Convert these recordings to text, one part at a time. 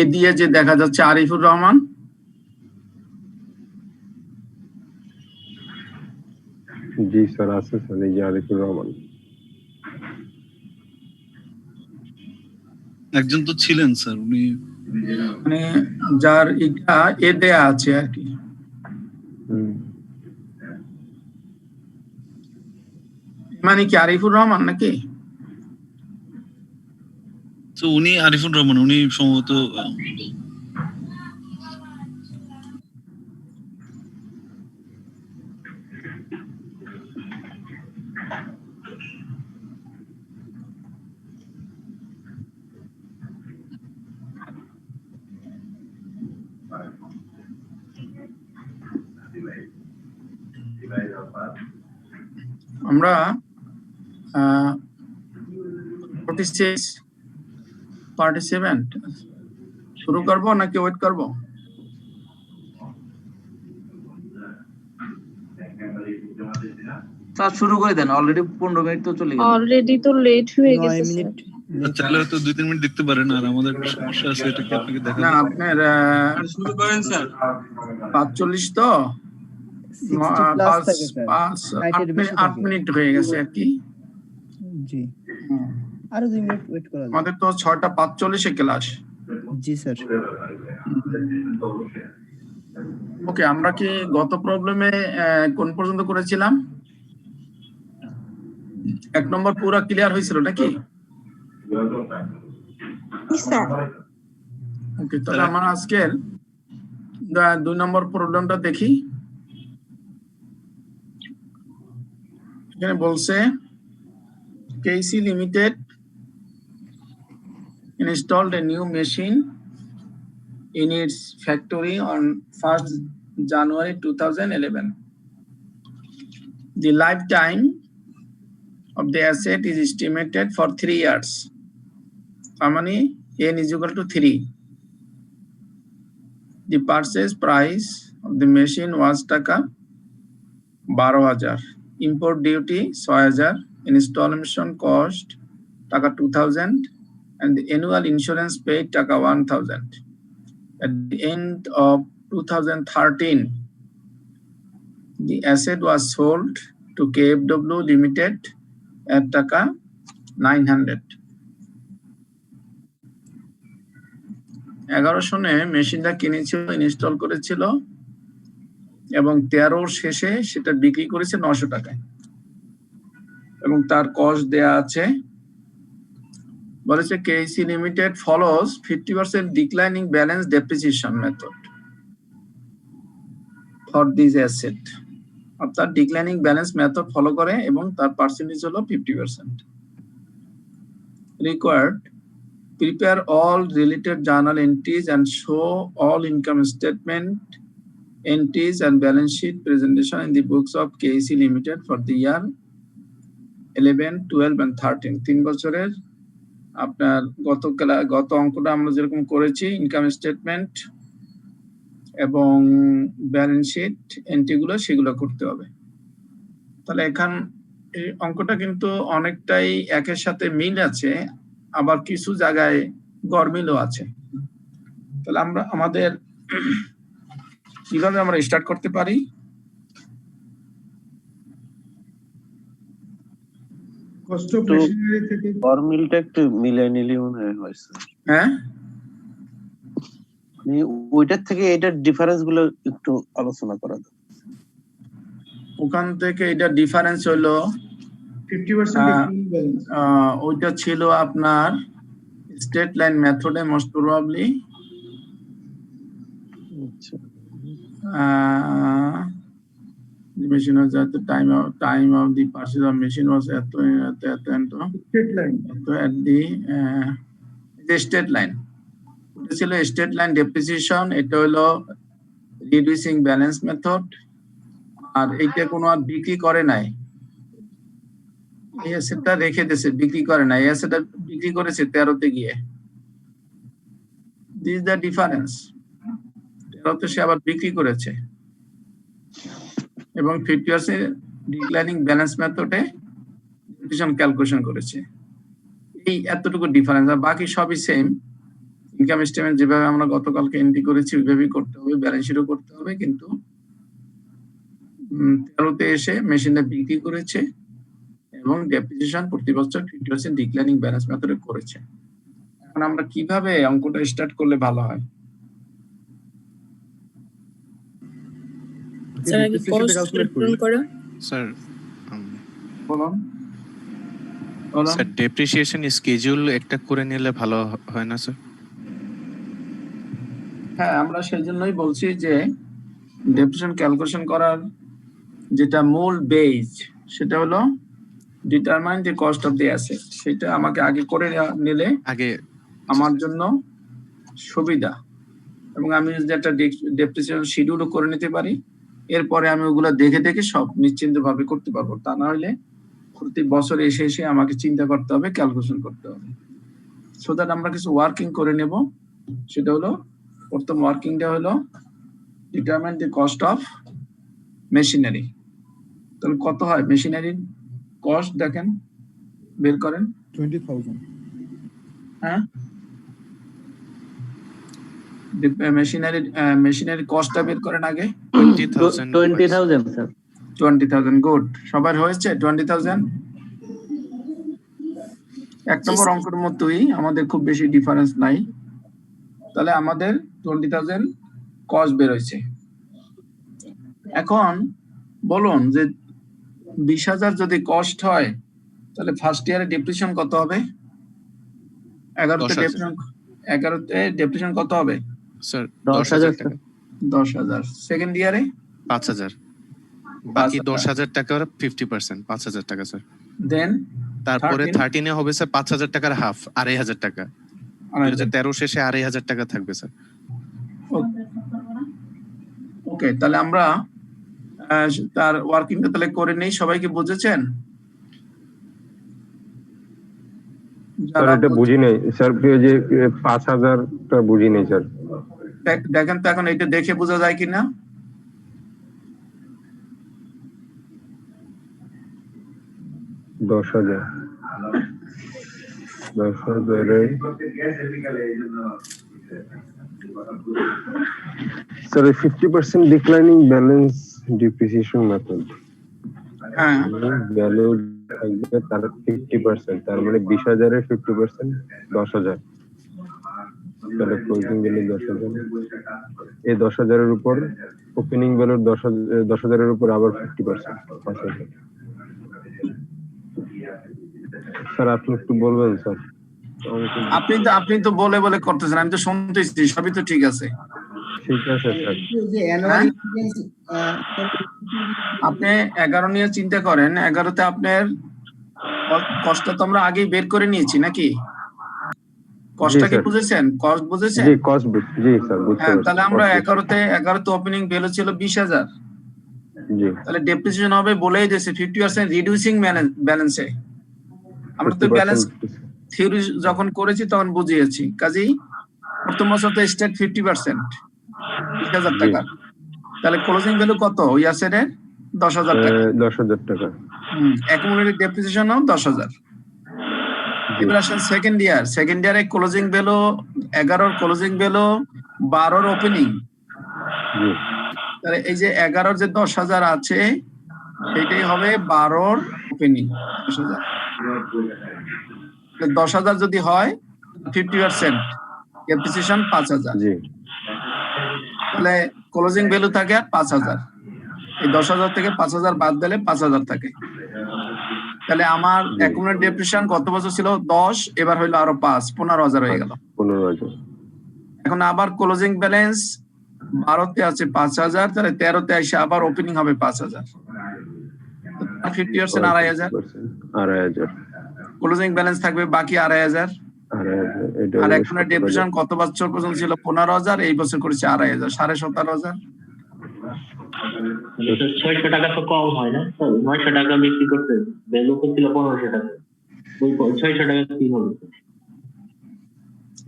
এ দিয়ে যে দেখা যাচ্ছে আরিফুর রহমান, জি স্যার আছে স্যার, এই যে আরিফুর রহমান। একজন তো ছিলেন স্যার, উনি মানে যার এটা এ দেয়া আছে আর কি। মানে কি আরিফুর রহমান নাকি? তো উনি আরিফুর রহমান, উনি সম্ভবত আমরা 46 পার্টিসিপেন্ট শুরু করব নাকি ওয়েট করব? স্যার শুরু করে দেন, অলরেডি 15 মিনিট তো চলে গেল। অলরেডি তো লেট হয়ে গেছে 9 মিনিট চাইলে হয়তো 2-3 মিনিট দেখতে পারেন, আর আমাদের একটা সমস্যা আছে, এটা কি আপনাকে না দেখাবো? আপনার শুরু করেন স্যার। 45 তো 60 প্লাস থাকে স্যার, 8 মিনিট হয়ে গেছে আর কি। জি আরো 2 মিনিট ওয়েট করা যাবে। আমাদের তো 6:45 ক্লাস। জি স্যার। ওকে, আমরা কি গত প্রবলেমে কোন পর্যন্ত করেছিলাম? 1 নম্বর পুরো ক্লিয়ার হয়েছিল নাকি? ওকে, তাহলে আমরা আজকের 2 নম্বর প্রবলেমটা দেখি। এখানে বলছে KC Limited installed a new machine in its factory on 1st January 2011. The lifetime of the asset is estimated for 3 years. How many? N is equal to 3. The purchase price of the machine was taka 12,000. Import duty 6,000. Installation cost taka 2,000. And the annual insurance paid taka 1,000. At the end of 2013, the asset was sold to KFW Limited at taka 900. 11 সনে মেশিনটা কিনেছিল, install করেছিল এবং 13 শেষে সেটা বিক্রি করেছে 900 টাকায় এবং তার কস্ট দেয়া আছে। বলেছে KC Limited follows 50% declining balance depreciation method for this asset. অর্থাৎ ডিক্লাইনিং ব্যালেন্স মেথড ফলো করে এবং তার পার্সেন্টেজ হলো 50%। Required prepare all related journal entries and show all income statement entries and balance sheet presentation in the books of KC Limited for the year 11, 12 and 13. 3 বছরের আপনার গত অঙ্কটা আমরা যেরকম করেছি, ইনকাম স্টেটমেন্ট এবং ব্যালেন্স শিট এন্ট্রিগুলো সেগুলো করতে হবে। তাহলে এখান এই অঙ্কটা কিন্তু অনেকটাই একের সাথে মিল আছে, আবার কিছু জায়গায় গরমিলও আছে। তাহলে আমরা আমাদের কিভাবে আমরা স্টার্ট করতে পারি? কস্ট অফ মেশিনারি থেকে ফর্মুলাটা একটু মিলাই নিলে মনে হয়েছে। হ্যাঁ, ওইটার থেকে এটার ডিফারেন্স গুলো একটু আলোচনা করা যাবে। ওখান থেকে এটা ডিফারেন্স হলো 50% ওইটা ছিল আপনার স্টেট লাইন মেথডে most probably. The machine was at the time of the purchase of machine was at state line the state line. এটা ছিল স্টেট লাইন ডেপ্রিসিয়েশন, এটা হলো রিডিউসিং ব্যালেন্স মেথড। আর এইটা কোনো আর বিক্রি করে নাই, এই অ্যাসেটটা রেখে দিয়েছে, বিক্রি করে নাই। এই অ্যাসেটটা বিক্রি করেছে 13তে গিয়ে। This the difference. 13তে সে আবার বিক্রি করেছে এবং 50% ডিক্লাইনিং ব্যালেন্স মেথডে ডেপ্রিসিয়েশন ক্যালকুলেশন করেছে। এই এতটুকু ডিফারেন্স, আর বাকি সবই সেম। ইনকাম স্টেটমেন্ট যেভাবে আমরা গতকালকে এন্ট্রি করেছি ওইভাবেই করতে হবে, ব্যালেন্স শিটও করতে হবে, কিন্তু 13তে এসে মেশিনটা বিক্রি করেছে এবং ডেপ্রিসিয়েশন প্রতি বছর 50% ডিক্লাইনিং ব্যালেন্স মেথডে করেছে। এখন আমরা কিভাবে অঙ্কটা স্টার্ট করলে ভালো হয়? স্যার আগে কস্ট ক্যালকুলেট করে স্যার বলুন স্যার ডেপ্রিসিয়েশন স্কেডিউল একটা করে নিলে ভালো হয় না স্যার? হ্যাঁ, আমরা সেই জন্যই বলছি যে ডেপ্রিসিয়েশন ক্যালকুলেশন করার যেটা মূল বেস সেটা হলো determine the cost of the asset. সেটা আমাকে আগে করে নিলে আগে আমার জন্য সুবিধা, এবং আমি যদি একটা ডেপ্রিসিয়েশন শিডিউলও করে নিতে পারি, এরপরে আমি ওগুলো দেখে দেখে সব নিশ্চিন্ত ভাবে করতে পারবো। তা না হলে প্রতি বছর এসে এসে আমাকে চিন্তা করতে হবে, ক্যালকুলেশন করতে হবে। সো দ্যাট আমরা কিছু ওয়ার্কিং করে নেব। সেটা হলো প্রথম ওয়ার্কিংটা হলো determine the cost of machinery. তাহলে কত হয় মেশিনারির কস্ট? দেখেন, বের করেন। 20,000 হ্যাঁ, মেশিনারি কস্টটা বের করেন আগে। 20,000 স্যার। 20,000 গুড। সবার হয়েছে 20,000? এক নম্বর অঙ্কের মতোই আমাদের খুব বেশি ডিফারেন্স নাই। তাহলে আমাদের 20,000 কস্ট বের হয়েছে। এখন বলুন যে 20,000 যদি কস্ট হয় তাহলে ফার্স্ট ইয়ারে ডেপ্রিসিয়েশন কত হবে? 11তে ডেপ্রিসিয়েশন কত হবে? স্যার 10,000 টাকা। 10,000। সেকেন্ড ইয়ারে 5,000, বাকি 10,000 টাকার 50%, 5,000 টাকা স্যার। দেন তারপরে 13 এ হবে স্যার 5,000 টাকার হাফ, 2,500 টাকা। 2013 শেষে 2,500 টাকা থাকবে স্যার। ওকে, তাহলে আমরা তার ওয়ার্কিংটা তাহলে করে নেই। সবাইকে বুঝেছেন? স্যার এটা বুঝি নাই স্যার, যে 5,000 টা বুঝি নাই স্যার। দেখেন তো এখন এটা দেখে বোঝা যায় কিনা। দশ হাজার sir 50% declining balance depreciation method. হ্যাঁ, ভ্যালু থাকবে তার 50%, তার মানে 20,000 এর 50% 10,000। তাহলে ক্লোজিং ভ্যালু 10,000। এই 10,000 এর উপর ওপেনিং ভ্যালুর 10,000 এর উপর আবার 50%, 5,000। স্যার আপনি একটু বলবেন স্যার? আপনি তো বলে বলে করতেছেন, আমি তো শুনতেছি, সবই তো ঠিক আছে। ঠিক আছে স্যার। আপনি 11 নিয়ে চিন্তা করেন। 11তে আপনার কষ্ট তো আমরা আগেই বের করে নিয়েছি নাকি? কষ্টটা কি বুঝেছেন? কস্ট বুঝেছেন? জি কস্ট জি স্যার বুঝতে হ্যাঁ, পারছি। তাহলে আমরা 11তে ওপেনিং ভ্যালু ছিল 20,000। জি, তাহলে ডেপ্রিসিয়েশন হবে বলেই দিয়েছে 50% রিডিউসিং ব্যালেন্সে। আমরা তো ব্যালেন্স থিওরি যখন করেছি তখন বুঝিয়েছি। কাজেই প্রথম বছর তো স্টেট 50%, 20,000 টাকা। তাহলে ক্লোজিং ভ্যালু কত ওই অ্যাসেটের? 10,000 টাকা। 10,000 টাকা। অ্যাকুমুলেটেড ডেপ্রিসিয়েশনও 10,000। এবার আসেন সেকেন্ড ইয়ারে closing value 11 closing value 12 opening. তাহলে এই যে 11 যে 10,000 আছে সেটাই হবে 12 ওপেনিং 10,000। 10,000 যদি হয় 50% ডেপ্রিসিয়েশন 5,000। তাহলে ক্লোজিং ভ্যালু থাকে 5,000। এই 10,000 থেকে 5,000 বাদ দিলে 5,000 থাকে। তাহলে আমার অ্যাকুমুলেটেড ডেপ্রিসিয়েশন কত বছর ছিল? 10, এবার হইলো আরো 5, 15,000 হয়ে গেল। 15,000। এখন আবার ক্লোজিং ব্যালেন্স 12তে আছে 5,000, তাহলে 13তে এসে আবার ওপেনিং হবে 5,000। 50% 2,500। ক্লোজিং ব্যালেন্স থাকবে বাকি 2,500। আর এখন ডেপ্রিসিয়েশন কত বছর পর্যন্ত ছিল? 15,000, এই বছর করেছে 2,500, 17,500। 600 টাকা তো কম হয় না? 900 টাকা বিক্রি করতে ভ্যালু করছিল 1500 টাকা। ওই 600 টাকা কি হবে?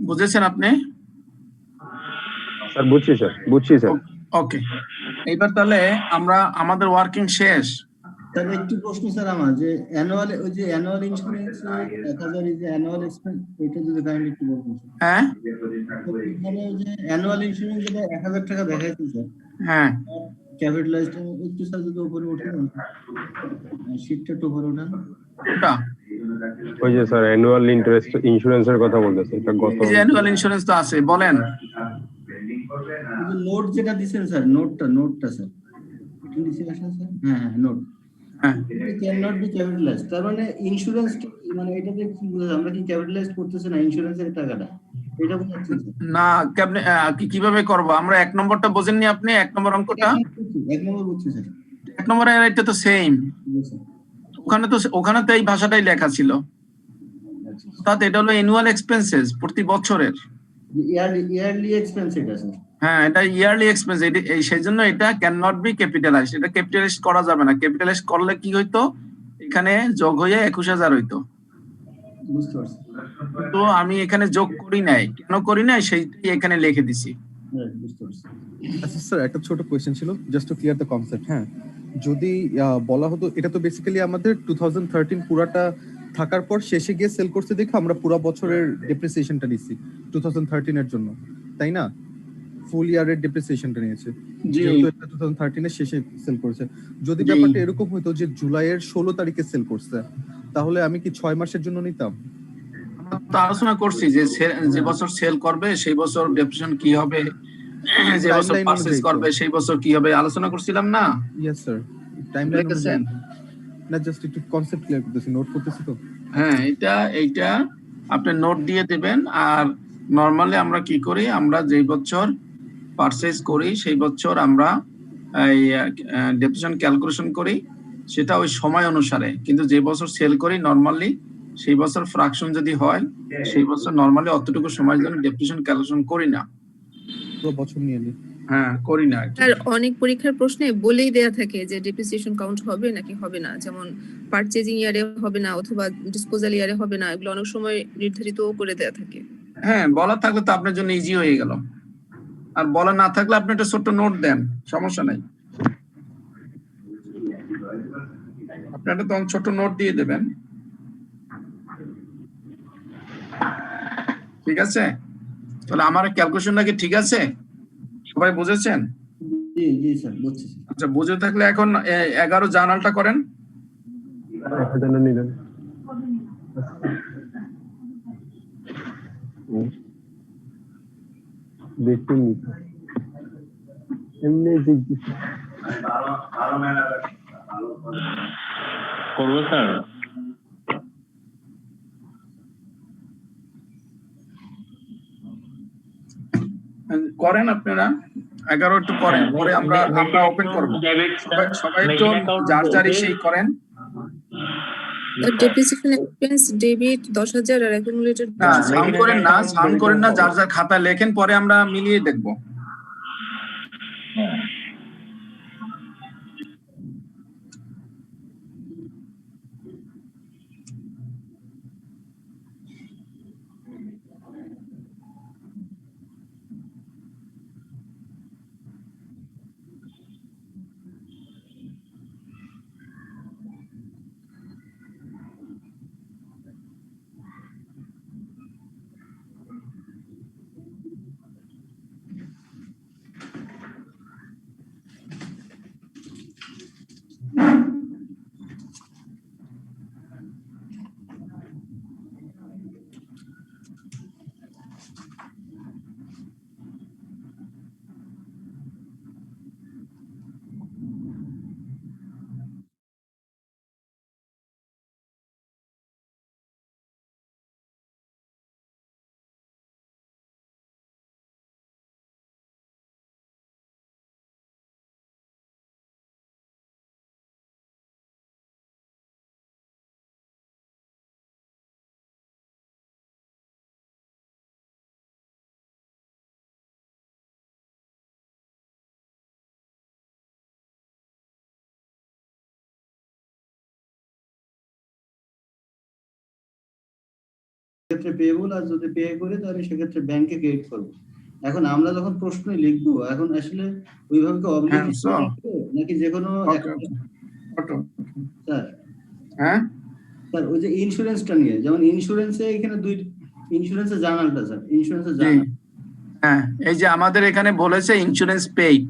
বুঝেছেন আপনি? স্যার বুঝছি স্যার। ওকে, এইবার তাহলে আমরা আমাদের ওয়ার্কিং শেষ। স্যার একটু প্রশ্ন স্যার আমার যে অ্যানুয়াল ওই যে annual insurance 1000 is annual expense এটা যদি কাইন্ডলি একটু বলবেন স্যার। হ্যাঁ এখানে যে অ্যানুয়াল ইন্স্যুরেন্স যেটা 1000 টাকা দেখাইছে স্যার, হ্যাঁ ক্যাপিটালাইজড একটু স্যার যদি উপরে উঠে দেন শীটটা একটু উপরে উঠান। ওটা ওই যে স্যার অ্যানুয়াল ইন্টারেস্ট ইন্স্যুরেন্সের কথা বলতেছে, এটা গত এই যে অ্যানুয়াল ইন্স্যুরেন্স তো আছে, বলেন। নোট যেটা দিছেন স্যার, নোটটা স্যার এটা দিছেন স্যার। হ্যাঁ নোট হ্যাঁ ক্যান নট বি ক্যাপিটালাইজড, তার মানে ইন্স্যুরেন্স মানে এটাতে কি বুঝায়, আমরা কি ক্যাপিটালাইজড করতেছি না ইন্স্যুরেন্সের টাকাটা, এটা বুঝাচ্ছি না কেমনে কিভাবে করব আমরা? 1 নম্বরটা বোঝেননি আপনি? 1 নম্বর অঙ্কটা, 1 নম্বর বুঝছি স্যার। 1 নম্বরে এটা তো সেম, ওখানে তো এই ভাষাটাই লেখা ছিল। অর্থাৎ এটা হলো অ্যানুয়াল এক্সপেন্সেস, প্রতি বছরের। ইয়ারলি এক্সপেন্স এটা স্যার। হ্যাঁ এটা ইয়ারলি এক্সপেন্স, সেই জন্য এটা ক্যান নট বি ক্যাপিটালাইজড, এটা ক্যাপিটালাইজড করা যাবে না। ক্যাপিটালাইজড করলে কি হইতো, এখানে যোগ হয়ে 21000 হইতো। বুঝতে পারছি। তো আমি এখানে যোগ করি নাই, কেন করি নাই সেইটাই এখানে লিখে দিছি। বুঝতে পারছি। আচ্ছা স্যার একটা ছোট কোয়েশ্চেন ছিল, just to clear the concept. হ্যাঁ যদি বলা হতো এটা তো বেসিক্যালি আমাদের 2013 পুরাটা থাকার পর শেষে গিয়ে সেল করতে দেখে আমরা পুরো বছরের ডেপ্রিসিয়েশনটা নিছি 2013 এর জন্য, তাই না? ফুল ইয়ারের ডেপ্রিসিয়েশনটা নিয়েছে, যেহেতু এটা 2013 এর শেষে সেল করেছে। যদি ব্যাপারটা এরকম হতো যে জুলাইয়ের 16 তারিখে সেল করছে, তাহলে আমি কি 6 মাসের জন্য নিতাম? তো আলোচনা করছি যে বছর সেল করবে সেই বছর ডেপ্রিসিয়েশন কি হবে, যে বছর পারচেজ করবে সেই বছর কি হবে, আলোচনা করছিলাম না? ইয়েস স্যার, টাইমলাইন না জাস্ট একটু কনসেপ্ট ক্লিয়ার করতেছি, নোট করতেছি তো। হ্যাঁ এইটা আপনি নোট দিয়ে দিবেন। আর নরমালি আমরা কি করি, আমরা যেই বছর পারচেজ করি সেই বছর আমরা এই ডেপ্রিসিয়েশন ক্যালকুলেশন করি, সেটা ওই সময় অনুসারে। কিন্তু যে বছর সেল করি নরমালি সেই বছর ফ্র্যাকশন যদি হয় সেই বছর নরমালি অতটুকু সময়ের জন্য ডেপ্রিসিয়েশন ক্যালকুলেশন করি না, পুরো বছর নিয়ে নি। হ্যাঁ করি না। আর অনেক পরীক্ষার প্রশ্নে বলেই দেয়া থাকে যে ডেপ্রিসিয়েশন কাউন্ট হবে নাকি হবে না, যেমন পারচেজিং ইয়ারে হবে না অথবা ডিসপোজাল ইয়ারে হবে না, এগুলো অনেক সময় নির্ধারিত করে দেয়া থাকে। হ্যাঁ বলা থাকলে তো আপনার জন্য ইজি হয়ে গেল, আর বলা না থাকলে আপনি একটা ছোট্ট নোট দেন, সমস্যা নাই। আপনি একটা তখন ছোট নোট দিয়ে দেবেন, ঠিক আছে? তাহলে আমার ক্যালকুলেশনটা কি ঠিক আছে, সবাই বুঝেছেন? জি জি স্যার বুঝছি। আচ্ছা বুঝে থাকলে এখন 11 জার্নালটা করেন। নিলেন দেখুন এমনি করবো স্যার। করেন আপনারা 11 একটু করেন, পরে আমরা ওপেন করব। সবাই একটু যার সেই করেন। ডেপ্রিসিয়েশন এক্সপেন্স ডেবিট 10000 আর অ্যাকুমুলেটেড না সাউন্ড করেন না, যার খাতা লেখেন, পরে আমরা মিলিয়ে দেখব। ক্ষেত্রে পেয়েবল, আর যদি পে করি তাহলে সেক্ষেত্রে ব্যাংকে ক্রেডিট করব। এখন আমরা যখন প্রশ্ন লিখবো, এখন আসলে ওইভাবে কি অবলিগেশন নাকি যে কোনো স্যার হ্যাঁ স্যার ওই যে ইন্স্যুরেন্সটা নিয়ে, যেমন ইন্স্যুরেন্সে এখানে দুই ইন্স্যুরেন্সের জার্নালটা স্যার, ইন্স্যুরেন্সের জার্নাল। হ্যাঁ, এই যে আমাদের এখানে বলেছে ইন্স্যুরেন্স পেইড,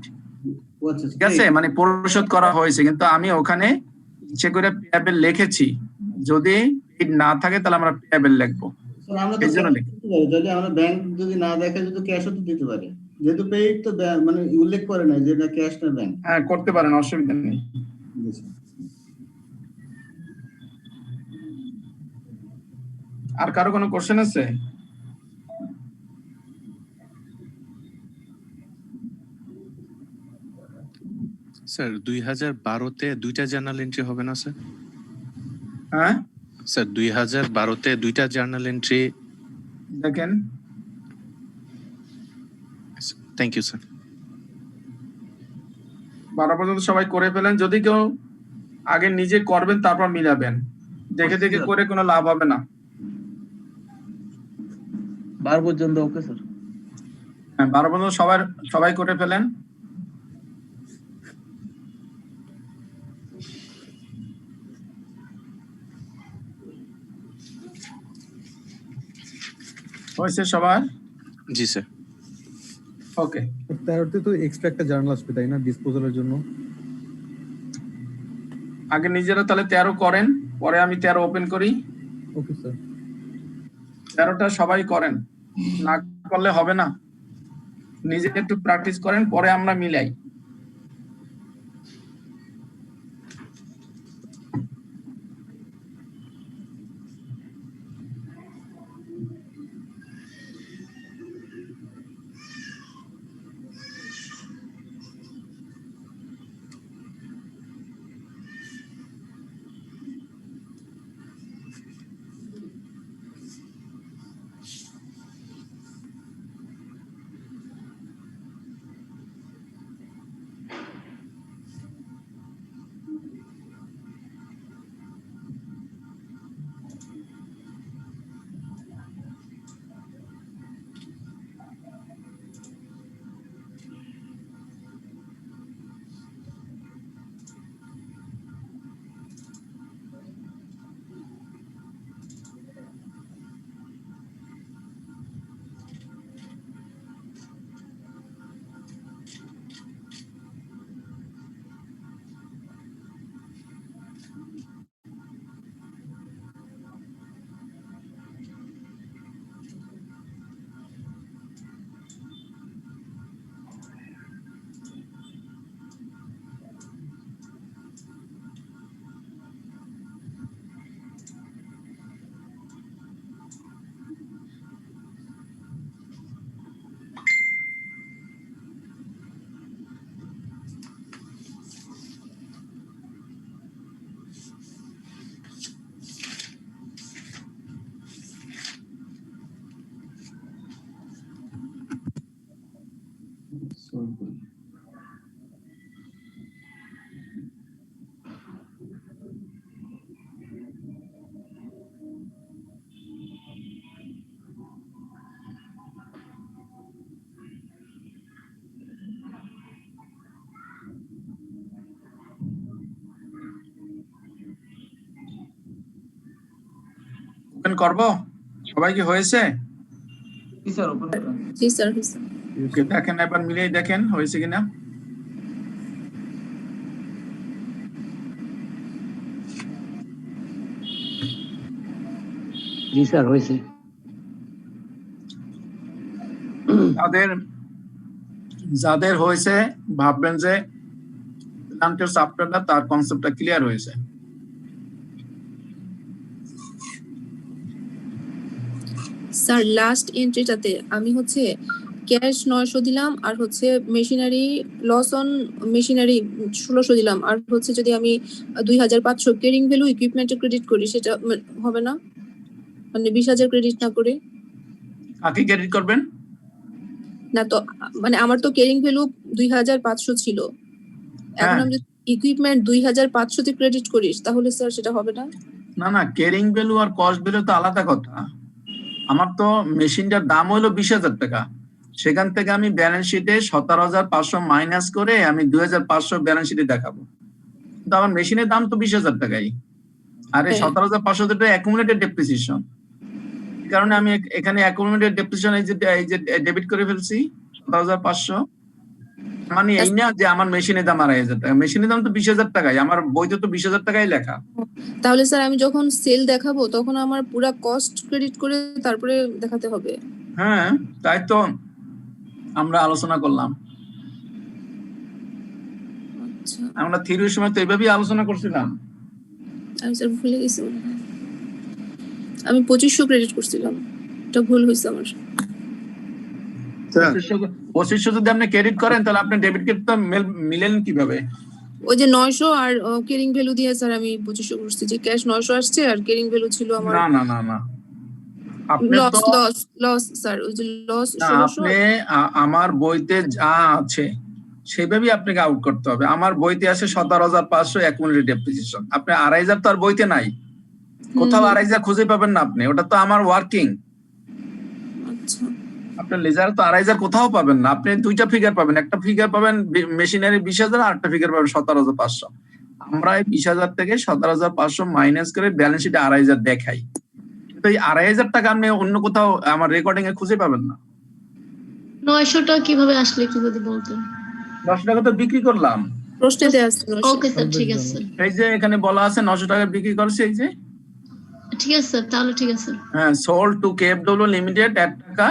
আচ্ছা ঠিক আছে, মানে পরিশোধ করা হয়েছে, কিন্তু আমি ওখানে ইচ্ছে করে পেয়াবেল লিখেছি। যদি পেইড না থাকে তাহলে আমরা পেয়াবেল লিখবো। স্যার আমরা তো এই জন্য cash দিতে পারি, যদি আমরা ব্যাংক যদি না দেখে যদি ক্যাশও তো দিতে পারি, যেহেতু পেইড তো মানে উল্লেখ করে নাই যে এটা ক্যাশ না ব্যাংক। হ্যাঁ করতে পারেন, অসুবিধা নেই। আর কারো কোনো কোশ্চেন আছে? স্যার 2012-তে দুইটা জার্নাল এন্ট্রি হবে না স্যার? হ্যাঁ স্যার 2012-তে দুইটা জার্নাল এন্ট্রি। দেখেন, থ্যাংক ইউ স্যার। 12 পর্যন্ত সবাই করে ফেলেন। যদি কেউ আগে নিজে করবেন তারপর মিলাবেন, দেখে দেখে করে কোনো লাভ হবে না। 12 পর্যন্ত ওকে স্যার। হ্যাঁ 12 পর্যন্ত সবাই করে ফেলেন। হয়েছে সবার? জি স্যার। ওকে, 13তে তো এক্সট্রা একটা জার্নাল আসবে তাই না, ডিসপোজালের জন্য? আগে নিজেরা তাহলে 13 করেন, পরে আমি 13 ওপেন করি। Okay sir. 13টা সবাই করেন, না করলে হবে না। নিজে একটু প্র্যাকটিস করেন, পরে আমরা মিলাই। ওপেন করব? সবাই কি হয়েছে? জি স্যার ওপেন করেন। জি স্যার। ওকে, দেখেন একবার মিলিয়ে দেখেন হয়েছে কিনা। জি স্যার হয়েছে। যাদের হয়েছে ভাববেন যে প্ল্যান্টের চ্যাপ্টারটা তার কনসেপ্টটা ক্লিয়ার হয়েছে। স্যার লাস্ট এন্ট্রিটাতে আমি হচ্ছে ক্যাশ 900 দিলাম, আর হচ্ছে মেশিনারি লস অন মেশিনারি 1600 দিলাম, আর হচ্ছে যদি আমি 2500 কেরিং ভ্যালু ইকুইপমেন্টে ক্রেডিট করি সেটা হবে না? মানে 20,000 ক্রেডিট না করে? কাকে ক্রেডিট করবেন? না তো মানে আমার তো কেরিং ভ্যালু 2500 ছিল, এখন আমি যদি ইকুইপমেন্ট 2500 তে ক্রেডিট করিস তাহলে স্যার সেটা হবে না? না না, কেরিং ভ্যালু আর কস্ট ভ্যালু তো আলাদা কথা। আমার তো মেশিনটার দাম হলো 20,000 টাকা, সেখান থেকে আমি ব্যালেন্স শিটে 17,500 মাইনাস করে আমি 2,500 ব্যালেন্স শিটে দেখাবো। কিন্তু আমার মেশিনের দাম তো 20,000 টাকাই, আর এই 17,500 টাকা অ্যাকুমুলেটেড ডেপ্রিসিয়েশন। এই কারণে আমি এখানে অ্যাকুমুলেটেড ডেপ্রিসিয়েশন এই যে ডেবিট করে ফেলছি 17,500। মানে এই না যে আমার মেশিনের দাম 2,500 টাকা, মেশিনের দাম তো 20,000 টাকাই, আমার বইতে তো 20,000 টাকাই লেখা। তাহলে স্যার আমি যখন সেল দেখাবো তখন আমার পুরো কস্ট ক্রেডিট করে তারপরে দেখাতে হবে? হ্যাঁ, তাই তো আমরা আলোচনা করলাম। আচ্ছা, আমরা থিওরির সময় তো এইভাবেই আলোচনা করছিলাম। আমি স্যার ভুলে গেছি, আমি 2500 ক্রেডিট করছিলাম, এটা ভুল হয়েছে আমার। 2500 যদি আপনি ক্রেডিট করেন তাহলে আপনি ডেবিট ক্রেডিট মিলেন কিভাবে? ওই যে 900 আর কেরিং ভ্যালু দিয়ে স্যার আমি 2500 করছি, যে ক্যাশ 900 আসছে আর কেরিং ভ্যালু ছিল আমার। না আপনি তো লস স্যার, ওই যে লস না, 1600। আপনি আমার বইতে যা আছে সেভাবেই আপনাকে আউট করতে হবে। আমার বইতে আছে 17,500 অ্যাকুমুলেটেড ডেপ্রিসিয়েশন, আপনি 2,500 তো আর বইতে নাই, কোথাও 2,500 খুঁজে পাবেন না আপনি, ওটা তো আমার ওয়ার্কিং। আচ্ছা, আপনার লেজার তো 2,500 কোথাও পাবেন না, আপনি দুইটা ফিগার পাবেন, একটা ফিগার পাবেন মেশিনারি 20,000 আর একটা ফিগার পাবেন 17,500। আমরা এই 20,000 থেকে 17,500 মাইনাস করে ব্যালেন্স শিটে 2,500 দেখাই, কিন্তু এই 2,500 টাকা আপনি অন্য কোথাও আমার রেকর্ডিং এ খুঁজে পাবেন না। 900 টাকা কিভাবে আসলে একটু যদি বলতেন? 10 টাকা তো বিক্রি করলাম, প্রশ্নেতে আছে। ওকে স্যার, ঠিক আছে। এই যে এখানে বলা আছে 900 টাকা বিক্রি করছে, এই যে ঠিক আছে স্যার, তাহলে ঠিক আছে। হ্যাঁ, সোল্ড টু কেএফডব্লিউ লিমিটেড এট টাকা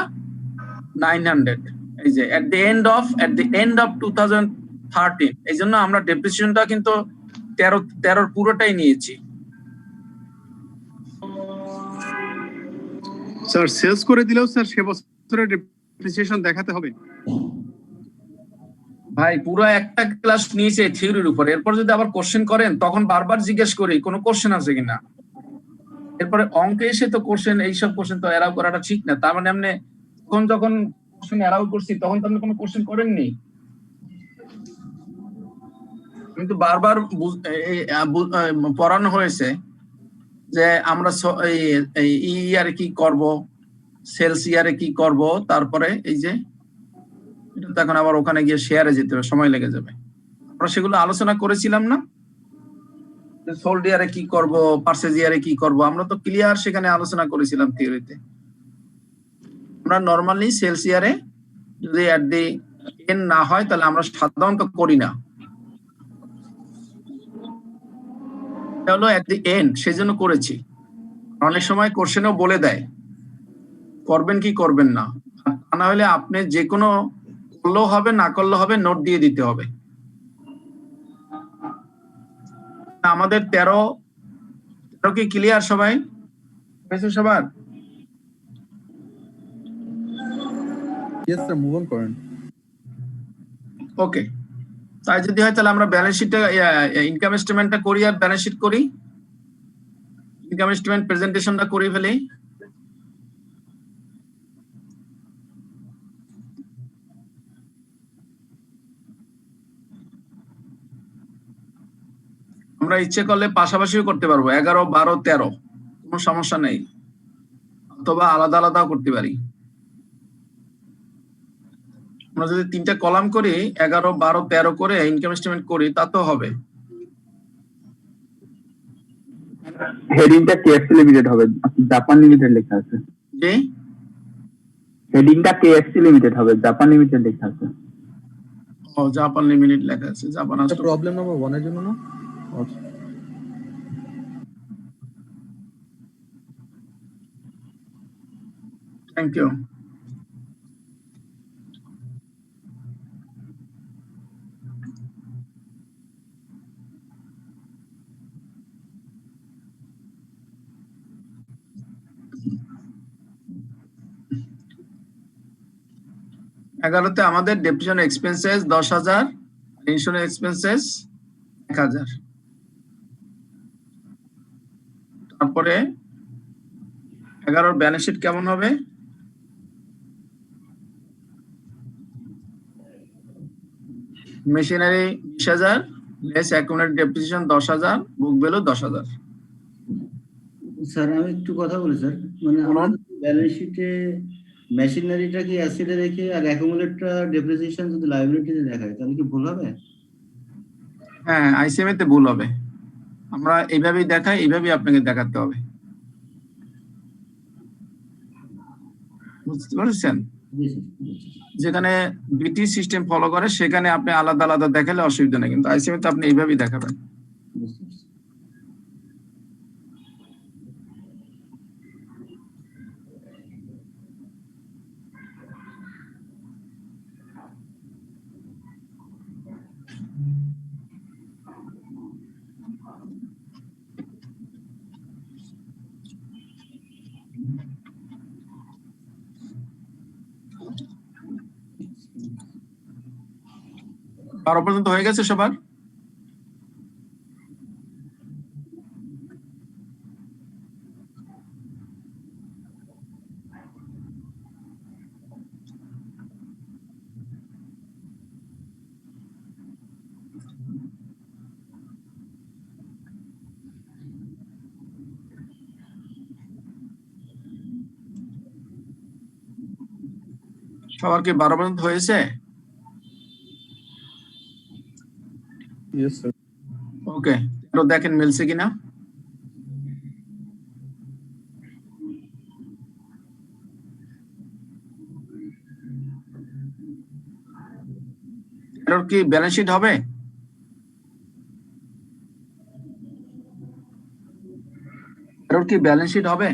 900, এই যে এট দি এন্ড অফ 2013। এই জন্য আমরা ডেপ্রিসিয়েশনটা কিন্তু 13 পুরোটাই নিয়েছি। স্যার সেলস করে দিলেও স্যার সে বছরের ডেপ্রিসিয়েশন দেখাতে হবে? ভাই পুরো একটা ক্লাস নিয়েছে থিওরির উপর, এরপর যদি আবার কোশ্চেন করেন তখন বারবার জিজ্ঞেস করি কোনো কোশ্চেন আছে কিনা। এরপরে অঙ্কে এসে তো কোশ্চেন, এইসব কোশ্চেন তো এরাও করাটা ঠিক না। তার মানে আপনি যখন কোশ্চেন এরাও করছি তখন তো আপনি কোনো কোশ্চেন করেননি, কিন্তু বারবার পড়ানো হয়েছে যে আমরা এই ইয়ারে কি করব, সেলস ইয়ারে কি করব, তারপরে এই যে এটা তো এখন আবার ওখানে গিয়ে শেয়ারে যেতে হবে, সময় লেগে যাবে। আমরা সেগুলো আলোচনা করেছিলাম না, সোল্ড ইয়ারে কি করব, পারচেজ ইয়ারে কি করব, আমরা তো ক্লিয়ার সেখানে আলোচনা করেছিলাম থিওরিতে। আমরা নরমালি সেলস ইয়ারে যদি এট দি এন্ড না হয় তাহলে আমরা সাধারণত করি না, হলো এট দি এন্ড, সেজন্য করেছি। অনেক সময় কোশ্চেনও বলে দেয় করবেন কি করবেন না, তা না হলে আপনি যে কোনো করলেও হবে না করলেও হবে, নোট দিয়ে দিতে হবে। আমাদের 13 কি ক্লিয়ার সবাই হয়েছে সবার? ইয়েস স্যার, মুভ অন করেন। ওকে, তাই যদি হয় তাহলে আমরা ব্যালেন্স শিটটা ইনকাম স্টেটমেন্টটা করি আর ব্যালেন্স শিট করি, ইনকাম স্টেটমেন্ট প্রেজেন্টেশনটা করে ফেলি। আমরা ইচ্ছে করলে পাশাপাশিও করতে পারবো, 11, 12, 13, কোনো সমস্যা নেই, অথবা আলাদা আলাদাও করতে পারি। আমরা যদি 3টা কলাম করি 11, 12, 13 করে ইনকাম স্টেটমেন্ট করি তা তো হবে। হেডিংটা কেএফসি লিমিটেড হবে, জাপান লিমিটেড লেখা আছে। জি, হেডিংটা কেএফসি লিমিটেড হবে, জাপান লিমিটেড লেখা আছে। ও, জাপান লিমিটেড লেখা আছে, জাপান আছে। প্রবলেম নাম্বার 1 এর জন্য না? Thank you. এগারোতে আমাদের ডেপ্রিসিয়েশন এক্সপেন্সেস 10,000, ইন্স্যুরেন্স এক্সপেন্সেস 1,000। তারপরে 11 ব্যালেন্স শিট কেমন হবে? Machinery 20,000 less accumulated depreciation 10,000, book value 10,000। Sir আমি একটু কথা বলি স্যার, মানে আমার ব্যালেন্স শিটে মেশিনারিটা কি অ্যাসেটে রেখে আর অ্যাকুমুলেটটা ডেপ্রিসিয়েশন যদি লায়াবিলিটিতে দেখায় তাহলে কি ভুল হবে? হ্যাঁ, আইসিএম তে ভুল হবে। আমরা এইভাবেই দেখাই, এইভাবেই আপনাকে দেখাতে হবে। বুঝতে পারছেন? যেখানে বিটি সিস্টেম ফলো করে সেখানে আপনি আলাদা আলাদা দেখালে অসুবিধা নেই, কিন্তু আইসিএম তে আপনি এইভাবেই দেখাবেন। বারো পর্যন্ত হয়ে গেছে সবার? সবার কি 12 পর্যন্ত হয়েছে? Yes sir. ওকে, তো দেখেন মিলছে কিনা। এর কি ব্যালেন্স শিট হবে? এর কি ব্যালেন্স শিট হবে?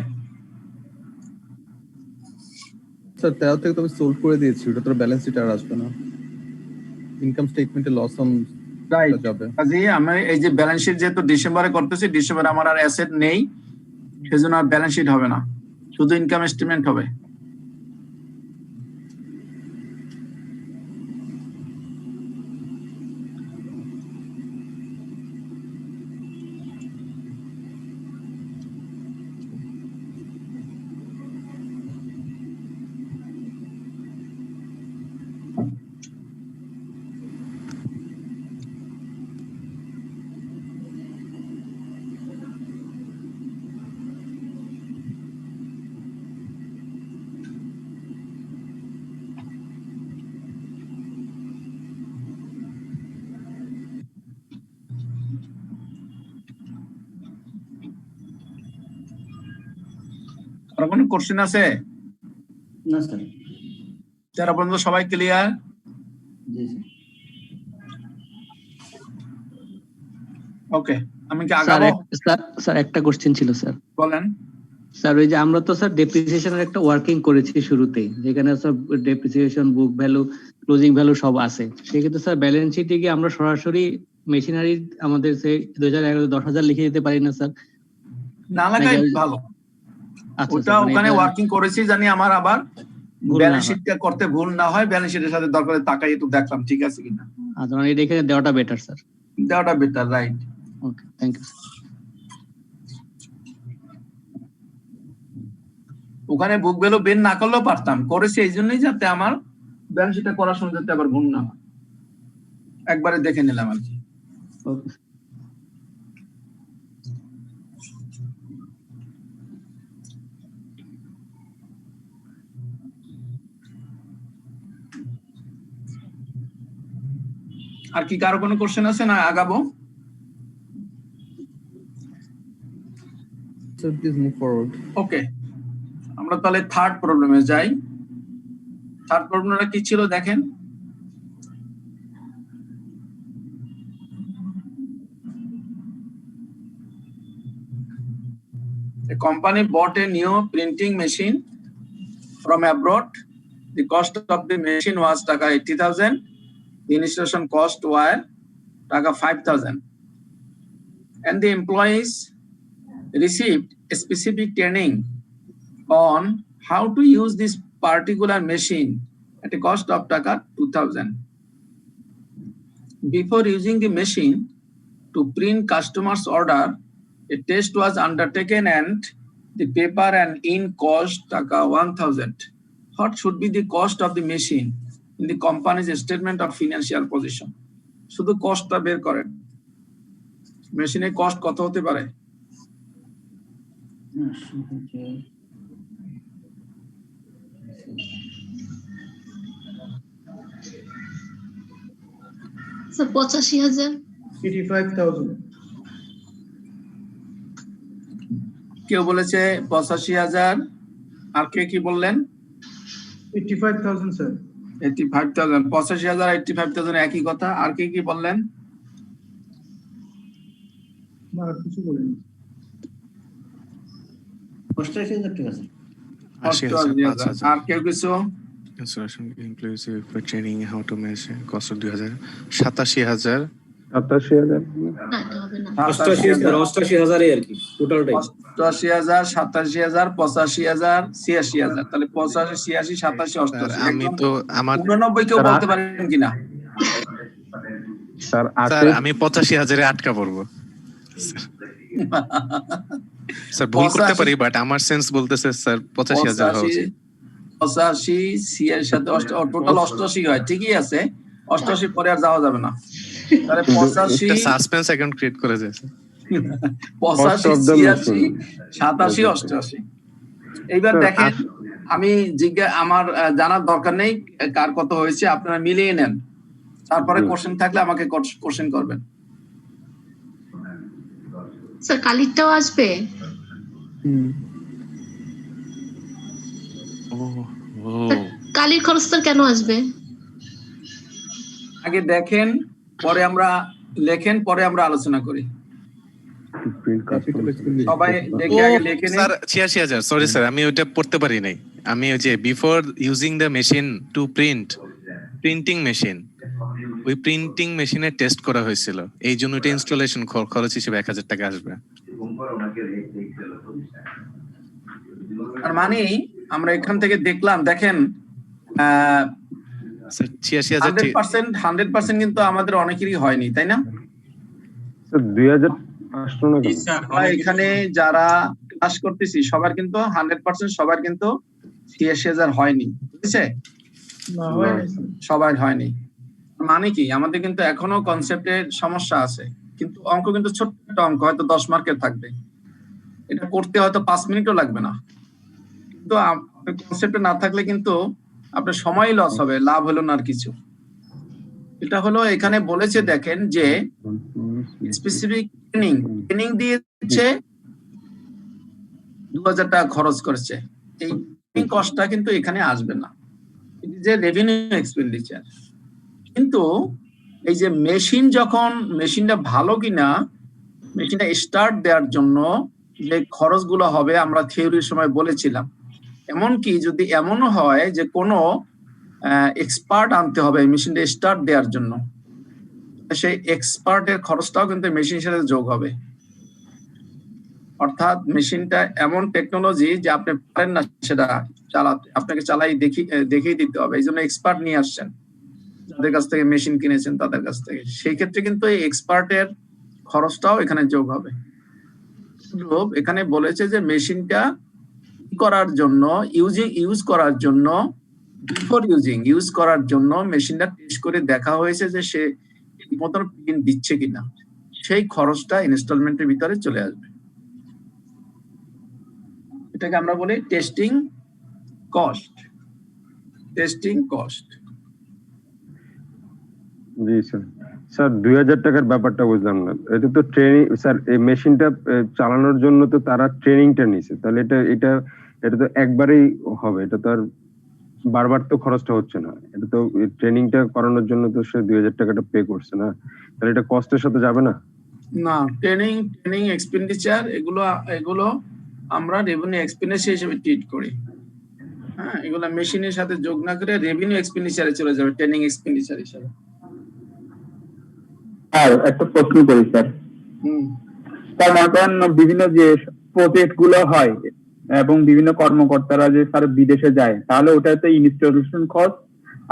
স্যার 13 থেকে তো আমি সোল্ড করে দিয়েছি, ওটা তো ব্যালেন্স শিট আর আসবে না, ইনকাম স্টেটমেন্টে লস অন যাবে। কাজে আমি এই যে ব্যালেন্স শিট যেহেতু ডিসেম্বরে করতেছি, ডিসেম্বরে আমার আর অ্যাসেট নেই, সেজন্য আর ব্যালেন্স শিট হবে না, শুধু ইনকাম স্টেটমেন্ট হবে। আর কোনো কোশ্চেন আছে? না স্যার। 13 পর্যন্ত সবাই ক্লিয়ার? জি স্যার। ওকে, আমি কি আগাবো? স্যার একটা কোশ্চেন ছিল স্যার। বলেন। স্যার ওই যে আমরা তো স্যার ডেপ্রিসিয়েশনের একটা ওয়ার্কিং করেছি শুরুতেই, যেখানে sir depreciation, book value, closing value সব আছে। সেক্ষেত্রে স্যার ব্যালেন্স শিটে গিয়ে আমরা সরাসরি মেশিনারি আমাদের সেই 2011 10,000 লিখে দিতে পারি না স্যার? না লাগাই ভালো। ওটা ওখানে ওয়ার্কিং করেছি জানি আমার আবার ব্যালেন্স শিটটা করতে ভুল না হয়, ব্যালেন্স শিটের সাথে দরকার তাকাই একটু দেখলাম ঠিক আছে কিনা। আচ্ছা, মানে এটা এখানে দেওয়াটা বেটার স্যার। দেওয়াটা better, right. Okay, thank you. ওখানে বুক ভ্যালু বের না করলেও পারতাম, করেছি এই জন্যই যাতে আমার ব্যালেন্স শিটটা করার সময় যাতে আবার ভুল না হয়, একবারে দেখে নিলাম আর কি। আর কি কারো কোনো কোশ্চেন আছে না আগাবো? Sir please move forward. Okay, আমরা তাহলে থার্ড প্রবলেমে যাই। থার্ড প্রবলেমটা কি ছিল দেখেন। A company bought a new printing machine from abroad. The cost of the machine was taka 80,000. The installation cost was taka 5,000. And the employees received a specific training on how to use this particular machine at a cost of taka 2,000. Before using the machine to print customers' order, a test was undertaken and the paper and ink cost taka 1,000. What should be the cost of the machine in the company's statement of financial position? শুধু কস্টটা বের করেন, মেশিনের cost কত হতে পারে? Sir 85,000। 85,000. কেউ বলেছে 85,000, আর কে কি বললেন? 85,000 স্যার। 85,000, 85,000 85,000 একই কথা। আর কে কি বললেন? না আর কিছু বলিনি। 88,000 টাকা স্যার। 88,000। আর কেউ কিছু? Installation inclusive for training how to measure cost of 2000 87,000 87,000 না এটা হবে না 88,000 আর কি টোটালটাই 88,000 87,000 85,000 86,000, তাহলে 85 86 87 88। আমি তো আমার 89 কেউ বলতে পারেন কিনা? স্যার আমি 85,000 এ আটকা পড়বো স্যার। ভুল করতে পারি বাট আমার সেন্স বলতেছে স্যার 85,000 হওয়া উচিত। 85 সি এর সাথে টোটাল 88 হয়, ঠিকই আছে। 88 পরে আর যাওয়া যাবে না, তাহলে 85 সাসপেন্স অ্যাকাউন্ট ক্রিয়েট করে দিয়েছে। 85 86 87 88। এইবার দেখেন, আমি আমার জানার দরকার নেই কার কত হয়েছে, আপনারা মিলিয়ে নেন, তারপরে কোশ্চেন থাকলে আমাকে কোশ্চেন করবেন। স্যার কালিরটাও আসবে? কালির খরচটা কেন আসবে? আগে দেখেন, পরে আমরা লেখেন, পরে আমরা আলোচনা করি। সবাই দেখে আগে লিখে নিন। স্যার 86,000, সরি স্যার আমি ওটা পড়তে পারি নাই। আমি ওই যে before using the machine to printing machine, ওই প্রিন্টিং মেশিনে টেস্ট করা হয়েছিল, এই জন্য এটা ইনস্টলেশন খরচ হিসেবে 1,000 টাকা আসবে। আর মানে আমরা এখান থেকে দেখলাম, দেখেন 100% কিন্তু আমাদের অনেকেরই হয়নি, তাই না? 2000 আসলো না কেন? এখানে যারা ক্লাস করতেছি সবার কিন্তু 100% সবার কিন্তু 86,000 হয়নি, বুঝছে? সবার হয়নি। মানে কি, আমাদের কিন্তু এখনো কনসেপ্টের সমস্যা আছে, কিন্তু অঙ্ক কিন্তু ছোট্ট একটা অঙ্ক, হয়তো 10 মার্কের থাকবে, এটা করতে হয়তো 5 মিনিটও লাগবে না, কিন্তু কনসেপ্টে না থাকলে কিন্তু আপনার সময় লস হবে, লাভ হলো না আর কিছু। এটা হলো এখানে বলেছে, দেখেন যে স্পেসিফিক ট্রেনিং দিয়েছে 2,000 টাকা খরচ করেছে, এই ট্রেনিং কস্টটা কিন্তু এখানে আসবে না, যে রেভিনিউ এক্সপেন্ডিচার। কিন্তু এই যে মেশিন, যখন মেশিনটা ভালো কিনা, মেশিনটা স্টার্ট দেওয়ার জন্য যে খরচগুলো হবে আমরা থিওরির সময় বলেছিলাম, এমনকি যদি এমনও হয় যে কোনো এক্সপার্ট আনতে হবে মেশিনটা স্টার্ট দেওয়ার জন্য, সেই এক্সপার্টের খরচটাও কিন্তু মেশিনের সাথে যোগ হবে। অর্থাৎ মেশিনটা এমন টেকনোলজি যে আপনি পারেন না সেটা চালাতে, আপনাকে চালাই দেখিয়ে দিতে হবে, এই জন্য এক্সপার্ট নিয়ে আসছেন, যাদের কাছ থেকে মেশিন কিনেছেন তাদের কাছ থেকে। সেই ক্ষেত্রে কিন্তু এই এক্সপার্টের খরচটাও এখানে যোগ হবে। এখানে বলেছে যে মেশিনটা করার জন্য ইউজ করার জন্য, বিফোর ইউজ করার জন্য মেশিনটা টেস্ট করে দেখা হয়েছে যে সে ঠিক মতন প্রিন্ট দিচ্ছে কিনা, সেই খরচটা ইনস্টলমেন্টের ভিতরে চলে আসবে। এটাকে আমরা বলি টেস্টিং কস্ট। জি স্যার। স্যার 2,000 টাকার ব্যাপারটা বুঝলাম না, এটা তো ট্রেনিং স্যার, এই মেশিনটা চালানোর জন্য তো তারা ট্রেনিংটা নিছে, তাহলে এটা তো একবারেই হবে, এটা তো আর বারবার তো খরচটা হচ্ছে না, এটা তো ট্রেনিংটা করানোর জন্য তো সে 2,000 টাকাটা পে করছে না, তাহলে এটা কস্টের সাথে যাবে না? না, ট্রেনিং এক্সপেন্ডিচার এগুলো আমরা রেভিনিউ এক্সপেন্ডিচার হিসেবে ট্রিট করি। হ্যাঁ, এগুলো মেশিনের সাথে যোগ না করে রেভিনিউ এক্সপেন্ডিচারে চলে যাবে ট্রেনিং এক্সপেন্ডিচার হিসেবে। আর একটা প্রশ্ন করি স্যার, তার মানে বিভিন্ন যে প্রজেক্ট গুলো হয় এবং বিভিন্ন কর্মকর্তারা যে স্যার বিদেশে যায়, তাহলে ওটাতে ইনস্টলেশন কস্ট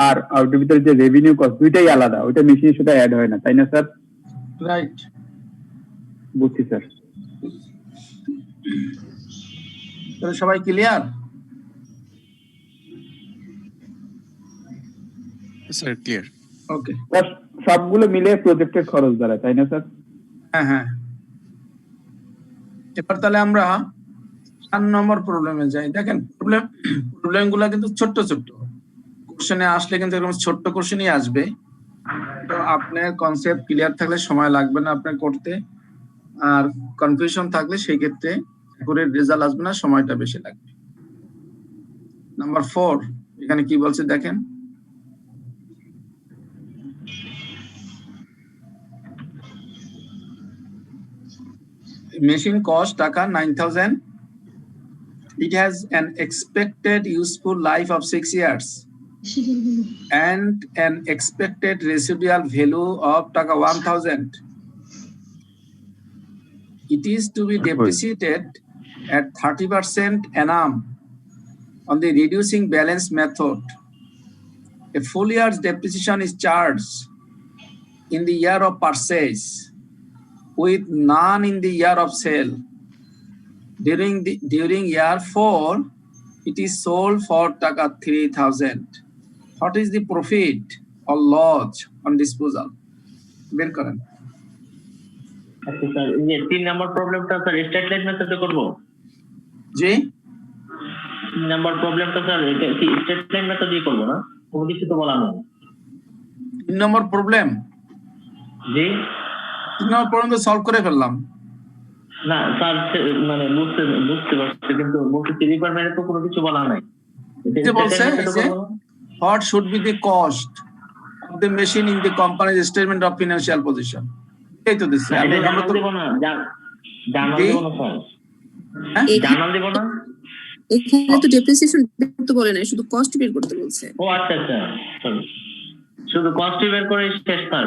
আর ওটার ভিতরে যে রেভিনিউ কস্ট দুইটাই আলাদা, ওটা মেশিনের সাথে অ্যাড হয় না, তাই না স্যার? রাইট, বুঝছি স্যার। তাহলে সবাই ক্লিয়ার? Sir clear. ওকে, সবগুলো মিলে প্রজেক্টের খরচ দাঁড়ায়, তাই না স্যার? হ্যাঁ। এবার তাহলে আমরা 4 নম্বর প্রবলেমে যাই। দেখেন প্রবলেম গুলা কিন্তু ছোট্ট কোশ্চেনে আসলে কিন্তু এরকম ছোট্ট কোশ্চেনই আসবে, তো আপনার কনসেপ্ট ক্লিয়ার থাকলে সময় লাগবে না আপনার করতে, আর কনফিউশন থাকলে সেই ক্ষেত্রে অ্যাকুরেট রেজাল্ট আসবে না, সময়টা বেশি লাগবে। নাম্বার 4 এখানে কি বলছে দেখেন, machine cost taka 9,000. It has an expected useful life of 6 years and an expected residual value of taka 1,000. It is to be depreciated at 30% annum on the reducing balance method. A full year's depreciation is charged in the year of purchase, with none in the year of sale. During year 4, it is sold for taka 3,000. What is the profit or loss on disposal? বের করেন। আচ্ছা sir, এই যে 3 number প্রবলেমটা sir statement মেথডে করব। জি 3 number প্রবলেমটা sir এটা কি স্টেটমেন্ট মেথডে করব না? কোনো কিছু তো বলা নেই। 3 নম্বর প্রবলেম, জি 3 নম্বর প্রবলেম তো সলভ করে ফেললাম। না স্যার, মানে বুঝতে পারছি, কিন্তু বলতে রিকোয়ারমেন্টে তো কোনো কিছু বলা নাই। যে বলছে what should be the cost of the machine in the company's statement of financial position, এই তো দিচ্ছে। আমরা তো দেব না, জানাল দেব না স্যার, জানাল দেব না। এখানে তো ডেপ্রিসিয়েশন করতে বলে না, শুধু কস্ট বের করতে বলছে। ও আচ্ছা আচ্ছা, শুধু কস্ট বের করে শেষ স্যার।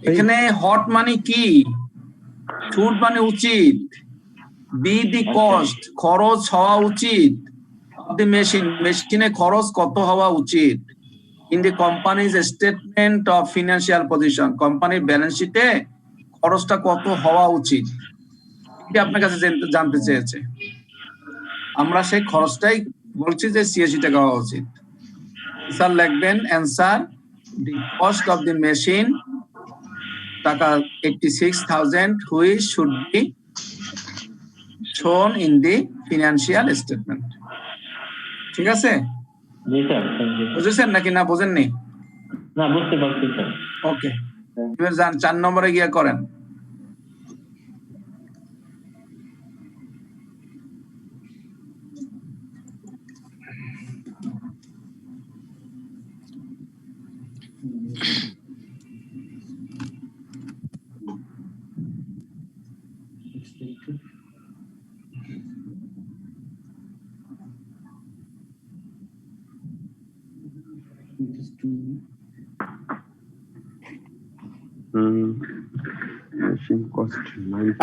এখানে হট মানে কি, শুড মানে উচিত, বি দি কস্ট খরচ হওয়া উচিত, দি মেশিন মেশিনে খরচ কত হওয়া উচিত, in the companies statement of financial position কোম্পানির ব্যালেন্স শিটে খরচটা কত হওয়া উচিত, এটা আপনার কাছে জানতে চেয়েছে। আমরা সেই খরচটাই বলছি যে ৮৬ টাকা হওয়া উচিত। স্যার লিখবেন answer, the cost of the machine taka 86,000 which should be shown in the financial statement. ঠিক আছে? জি স্যার, বুঝেছেন নাকি না বুঝেননি? না বুঝতে পারছি স্যার। ওকে, এবার যান 4 নম্বরে গিয়ে করেন।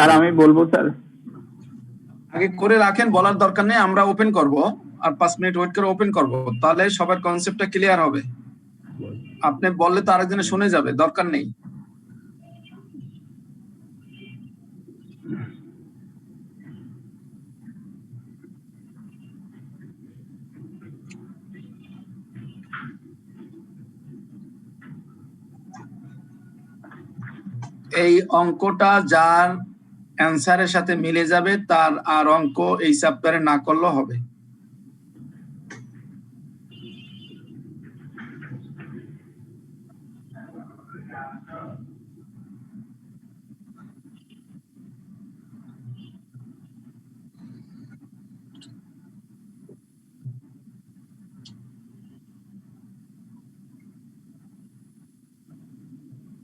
আর আমি বলবো স্যার, আগে করে রাখেন, বলার দরকার নেই, আমরা ওপেন করব আর 5 মিনিট ওয়েট করে ওপেন করব, তাহলে সবার কনসেপ্টটা ক্লিয়ার হবে। আপনি বললে তো আরেকজনে শুনে যাবে, দরকার নেই। এই অঙ্কটা যার অ্যান্সারের সাথে মিলে যাবে তার আর অঙ্ক এই চ্যাপ্টারে না করলেও হবে।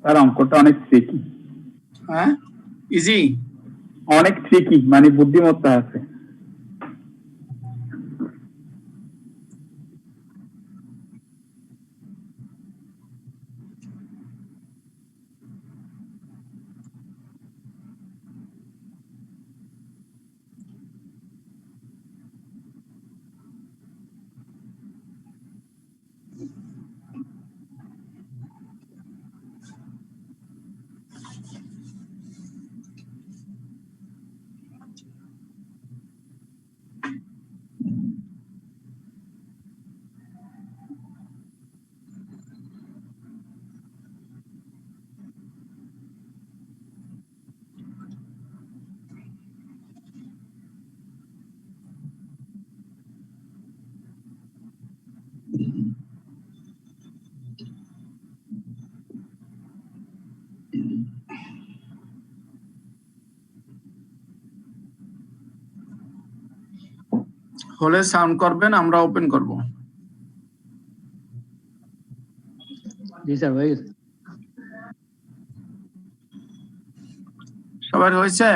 স্যার অঙ্কটা অনেক ট্রিকি। হ্যাঁ ইজি, অনেক ট্রিকি, মানে বুদ্ধিমত্তা আছে। হলে সাউন্ড করবেন, আমরা ওপেন করব। জি স্যার হয়ে গেছে। সবার হয়েছে?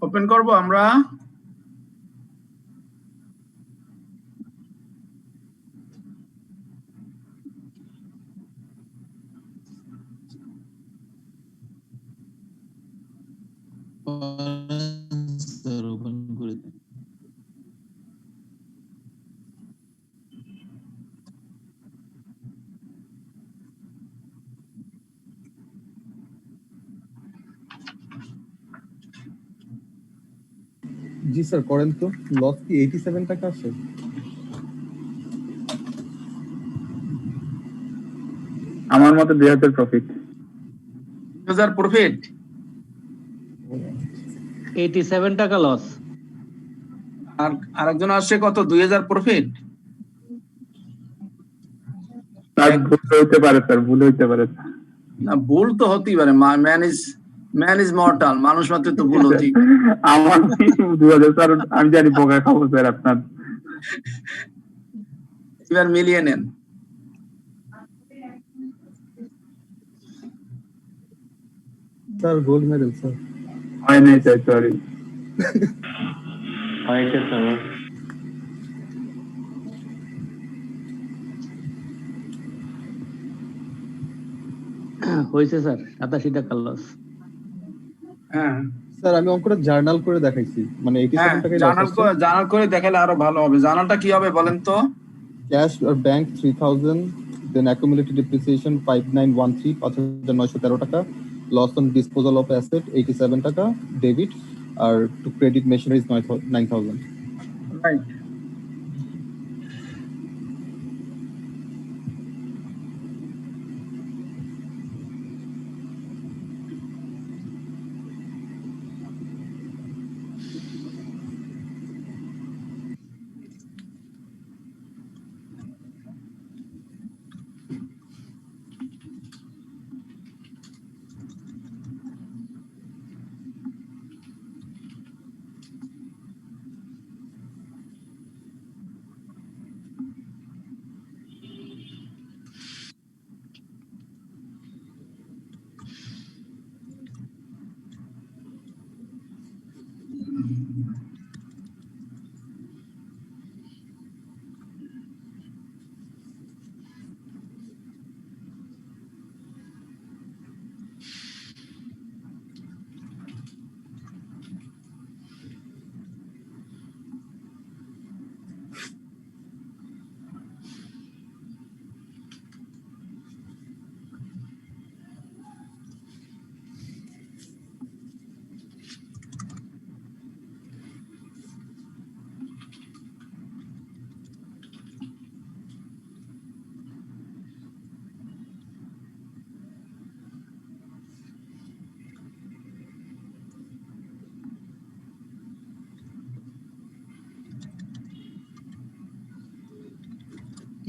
ওপেন করব আমরা। স্যার ওপেন করে দিন। জি স্যার করেন তো। লস কি 87 টাকা আসে? আমার মতে 2000 প্রফিট। 2000 প্রফিট, 87 টাকা লস। আর আরেকজন আসছে কত? 2000 প্রফিট। তার ভুল হইতে পারে স্যার, ভুল হইতে পারে। না, ভুল তো হতেই পারে। ম্যান ইজ মর্টাল, মানুষ মাত্র তো ভুল হতেই। আমার 2000 স্যার, আমি জানি বোকা খাবো স্যার আপনার। এবার মিলিয়ে নেন। Sir gold medal sir. হয় নাই স্যার, সরি। হয়েছে স্যার। হয়েছে স্যার 87 টাকা লস। হ্যাঁ স্যার আমি অঙ্কটা জার্নাল করে দেখাইছি, মানে 87 টাকায় লস আছে। জার্নাল করে দেখালে আরো ভালো হবে। জার্নালটা কি হবে বলেন তো? ক্যাশ আর ব্যাংক 3000, দেন অ্যাকুমুলেটেড ডেপ্রিসিয়েশন 5913 5913 টাকা, loss on disposal of asset 87 টাকা ডেবিট, আর টু ক্রেডিট মেশিনারিজ 9000। রাইট।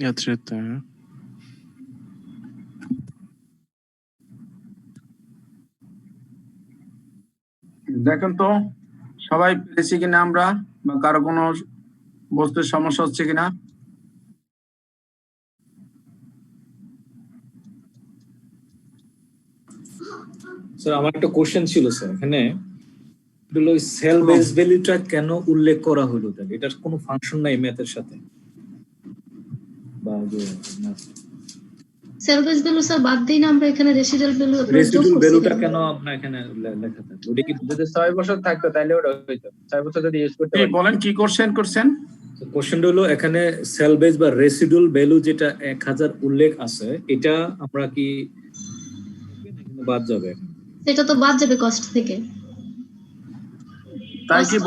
Ятрета. দেখেন তো সবাই পেরেছি কিনা আমরা, বা কারো কোনো বস্তুর সমস্যা হচ্ছে কিনা। স্যার আমার একটা কোশ্চেন ছিল স্যার, এখানে সেল বেস ভ্যালুটা কেন উল্লেখ করা হলো? তাহলে এটার কোনো ফাংশন নাই ম্যাথের সাথে, বা সেল বেস ভ্যালু স্যার বাদ দেই না আমরা, এখানে রেসিডুয়াল ভ্যালু রেসিডুয়াল ভ্যালুটা কেন আপনার এখানে লেখা থাকে? ওটা কি যদি 6 বছর থাকতো তাহলে ওটা হইতো। 6 বছর যদি ইউজ করতে পারি। বলেন কি করছেন? কোশ্চেনটা হলো এখানে সেল বেস বা রেসিডুয়াল ভ্যালু যেটা 1000 উল্লেখ আছে, এটা আমরা কি বাদ যাবে? সেটা তো বাদ যাবে কস্ট থেকে। তাই কি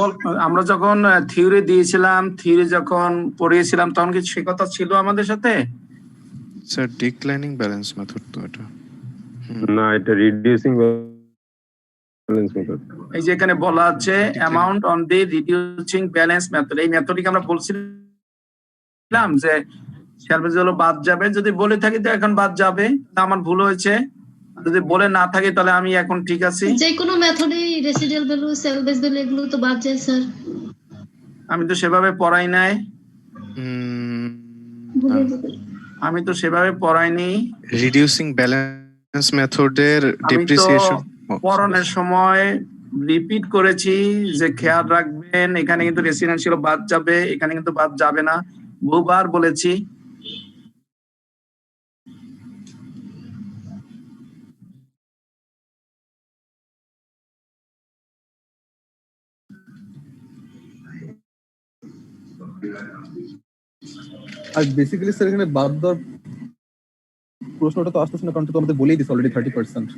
আমরা যখন থিওরি দিয়েছিলাম, থিওরি যখন পড়িয়েছিলাম, তখন কি সে কথা ছিল আমাদের সাথে? স্যার ডিক্লাইনিং ব্যালেন্স মেথড তো এটা। না, এটা রিডিউসিং ব্যালেন্স মেথড। এই যে এখানে বলা আছে amount on the reducing balance method, এই মেথডটিকে আমরা বলছিলাম যে স্যালভেজ হলো বাদ যাবে। যদি বলে থাকি তো এখন বাদ যাবে, আমার ভুল হয়েছে। যদি বলে না থাকে তাহলে আমি এখন ঠিক আছি। যে কোনো মেথডে রেসিডুয়াল ভ্যালু, সেলভেজ ভ্যালু এগুলো তো বাদ যায় স্যার। আমি তো সেভাবে পড়াই নাই, আমি তো সেভাবে পড়াইনি। রিডিউসিং ব্যালেন্স মেথডের ডেপ্রিসিয়েশন পড়ানোর সময় রিপিট করেছি যে খেয়াল রাখবেন এখানে কিন্তু রেসিডেন্সিয়াল বাদ যাবে, এখানে কিন্তু বাদ যাবে না, বহুবার বলেছি। আর বেসিক্যালি স্যার এখানে বাদ দেওয়ার প্রশ্নটা তো আসতেছে না, কারণ তো আমাদের বলেই দিস অলরেডি 30%।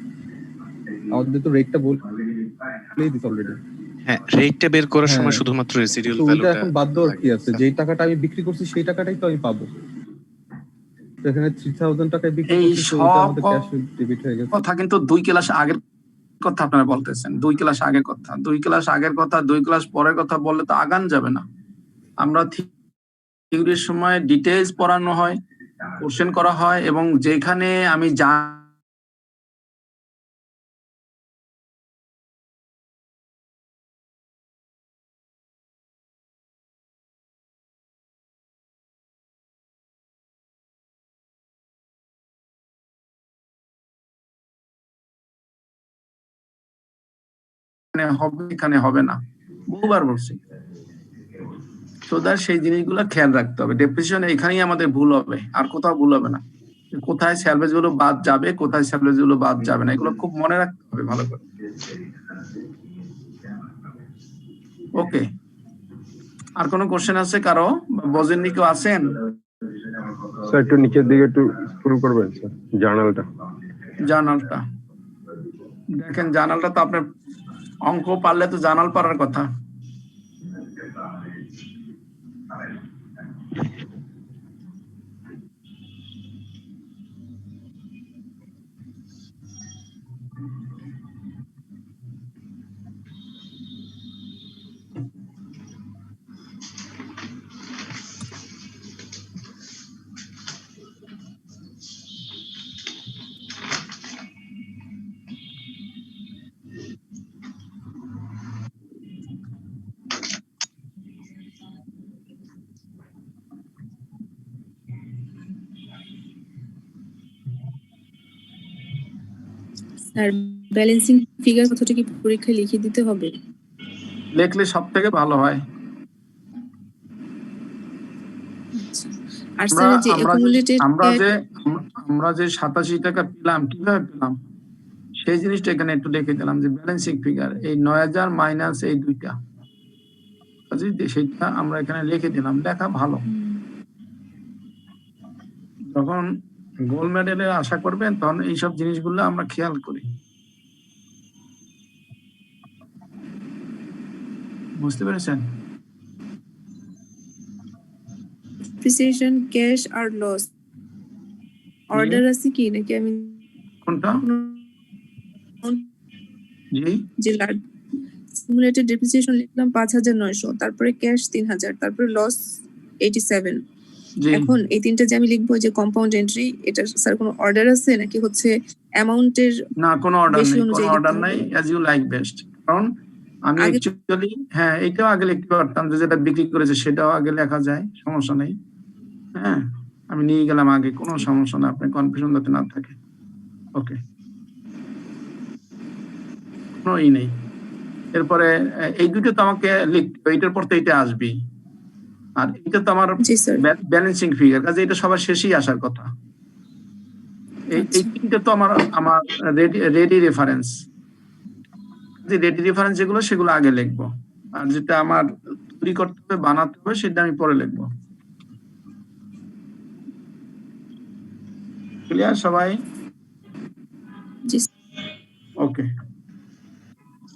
আমাদের তো রেটটা বলেই দিস অলরেডি। হ্যাঁ, রেটটা বের করার সময় শুধুমাত্র রেসিডুয়াল ভ্যালুটা। এখন বাদ দেওয়ার কি আছে? যেই টাকাটা আমি বিক্রি করছি সেই টাকাটাই তো আমি পাবো। তো এখানে 3000 টাকায় বিক্রি করছি, তো এটা আমাদের ক্যাশ ডেবিট হয়ে গেছে। কথা কিন্তু 2 ক্লাস আগের কথা আপনারা বলতেছেন, 2 ক্লাস আগের কথা, 2 ক্লাস আগের কথা, 2 ক্লাস পরের কথা বললে তো আগান যাবে না। আমরা থিওরির সময় ডিটেইলস পড়ানো হয়, কোশ্চেন করা হয়, এবং যেখানে আমি হবে এখানে হবে না, বহুবার বলছি। সো দ্যাট সেই জিনিসগুলো খেয়াল রাখতে হবে। ডেপ্রিসিয়েশন এখানেই আমাদের ভুল হবে, আর কোথাও ভুল হবে না। কোথায় স্যালভেজ গুলো বাদ যাবে, কোথায় স্যালভেজ গুলো বাদ যাবে না, এগুলো খুব মনে রাখতে হবে ভালো করে। ওকে, আর কোনো কোশ্চেন আছে কারো? বোঝেননি কেউ আছেন? স্যার একটু নিচের দিকে একটু স্ক্রল করবেন স্যার, জার্নালটা দেখেন। জার্নালটা তো আপনার অঙ্ক পারলে তো জার্নাল পারার কথা। স্যার ব্যালেন্সিং ফিগার কথাটা কি পরীক্ষায় লিখে দিতে হবে? লিখলে সব থেকে ভালো হয়। আর স্যার যে অ্যাকুমুলেটেড আমরা যে 87 টাকা পেলাম, কিভাবে পেলাম সেই জিনিসটা এখানে একটু লিখে দিলাম যে ব্যালেন্সিং ফিগার এই 9000 মাইনাস এই দুইটা, সেটা আমরা এখানে লিখে দিলাম। লেখা ভালো। যখন গোল্ড মেডেলের আশা করবেন তখন এইসব জিনিসগুলো আমরা খেয়াল করি। বুঝতে পেরেছেন? ডেপ্রিসিয়েশন, ক্যাশ আর লস অর্ডার আছে কি নাকি? আমি কোনটা? জি, যে সিমুলেটেড ডেপ্রিসিয়েশন লিখলাম 5900, তারপরে ক্যাশ 3000, তারপরে লস 87। এখন এই তিনটা যে আমি লিখবো যে কম্পাউন্ড এন্ট্রি, এটা স্যার কোনো অর্ডার আছে নাকি হচ্ছে অ্যামাউন্টের? না, কোনো অর্ডার নেই, কোনো অর্ডার নাই, অ্যাজ ইউ লাইক বেস্ট। কারণ আমি অ্যাকচুয়ালি এইটাও আগে লিখতে পারতাম যে যেটা বিক্রি করেছে সেটাও আগে লেখা যায়, সমস্যা নেই। হ্যাঁ, আমি নিয়ে গেলাম আগে, কোনো সমস্যা না, আপনার কনফিউশন যাতে না থাকে। ওকে, কোনো নেই। এরপরে এই দুটো তো আমাকে লিখতে, এইটার পর তো এইটা আসবেই, আর এটা তো আমার ব্যালেন্সিং ফিগার, কাজে এটা সবার শেষেই আসার কথা। এই তিনটা তো আমার রেডি রেফারেন্স। রেডি রেফারেন্স যেগুলো সেগুলো আগে লিখবো, আর যেটা আমার তৈরি করতে হবে, বানাতে হবে, সেটা আমি পরে লিখবো। ক্লিয়ার সবাই? ওকে,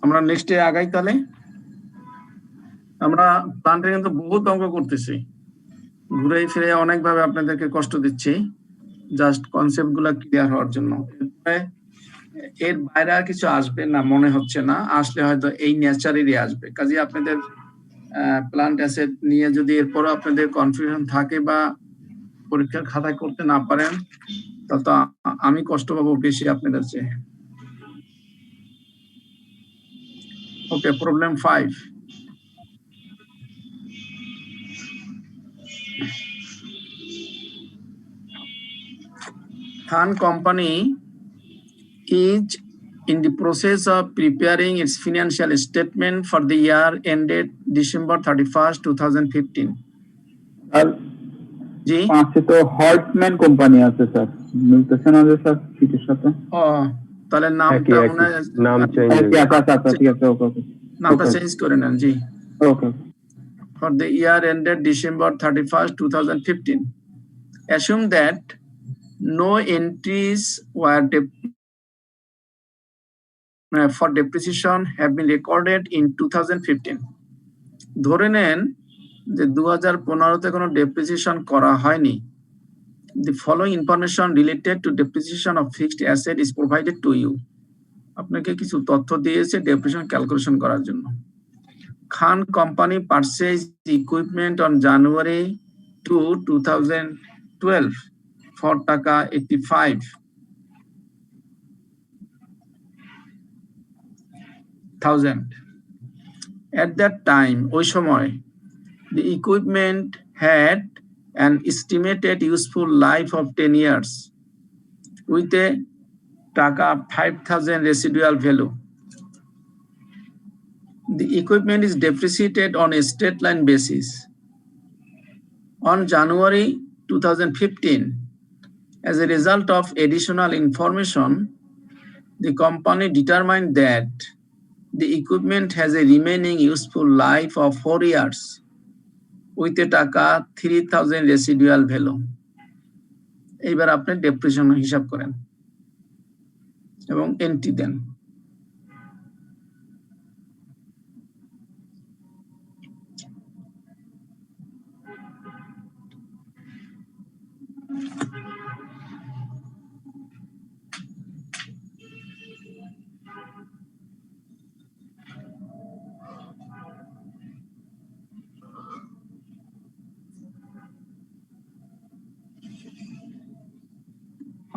আমরা নেক্সটে আগাই তাহলে। আমরা প্ল্যানটা কিন্তু বহুত অঙ্ক করতেছি, ঘুরে ফিরে অনেকভাবে আপনাদেরকে কষ্ট দিচ্ছি, জাস্ট কনসেপ্ট গুলা ক্লিয়ার হওয়ার জন্য। এর বাইরে আর কিছু আসবে না মনে হচ্ছে না, আসলে হয়তো এই নেচারেরই আসবে। কাজে আপনাদের প্লান্ট অ্যাসেট নিয়ে যদি এরপরও আপনাদের কনফিউশন থাকে বা পরীক্ষার খাতায় করতে না পারেন, তাহলে তো আমি কষ্ট পাবো বেশি আপনাদের চেয়ে। ওকে, problem 5. Than Company is in the process of preparing its financial statement for the year ended December 31st, 2015. আর জি, পাঁচে তো হর্টম্যান কোম্পানি আছে স্যার, মিলতেছে না যে স্যার সিটের সাথে? ও তাহলে নামটা একই, মনে হয় নাম চেঞ্জ ওকে, আচ্ছা আচ্ছা আচ্ছা, ঠিক আছে, ওকে ওকে নামটা ওকে চেঞ্জ করে নেন। জি, ওকে। for the year ended December 31st, 2015. Assume that no entries were for depreciation have been recorded in 2015. ধরে নেন যে 2015-তে কোনো ডেপ্রিসিয়েশন করা হয়নি। The following information related to depreciation of fixed asset is provided to you. আপনাকে কিছু তথ্য দিয়েছে ডেপ্রিসিয়েশন ক্যালকুলেশন করার জন্য। খান company purchased equipment on January 2, 2012 for টাকা 85,000. At that time, ওই সময় the equipment had an estimated useful life of 10 years with a টাকা 5,000 residual value. The equipment is depreciated on a straight line basis. On January 2015, as a result of additional information, the company determined that the equipment has a remaining useful life of 4 years with a টাকা 3,000 residual value. এইবার আপনি depreciation হিসাব করেন এবং entry দেন।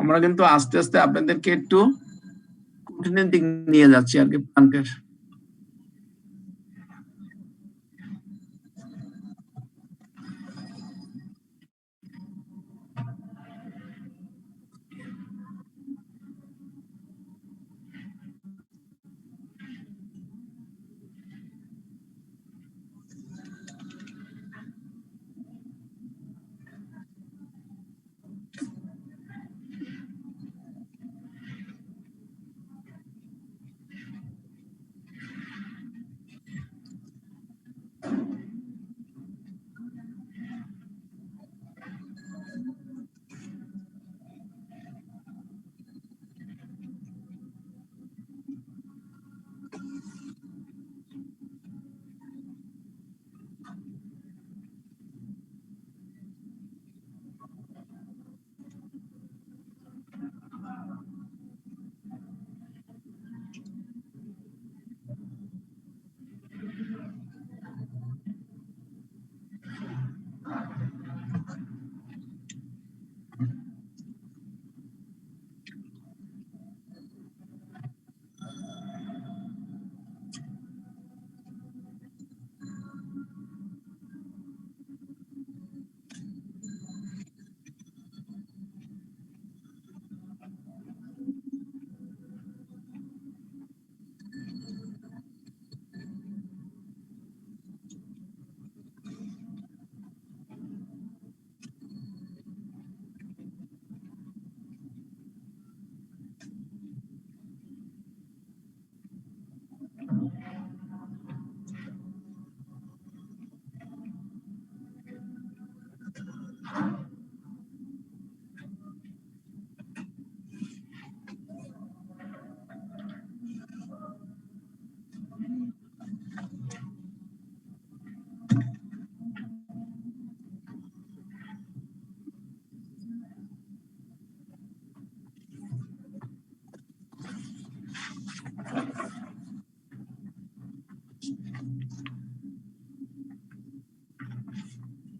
আমরা কিন্তু আস্তে আস্তে আপনাদেরকে একটু কঠিনের দিক নিয়ে যাচ্ছি আর কি প্ল্যান্টের।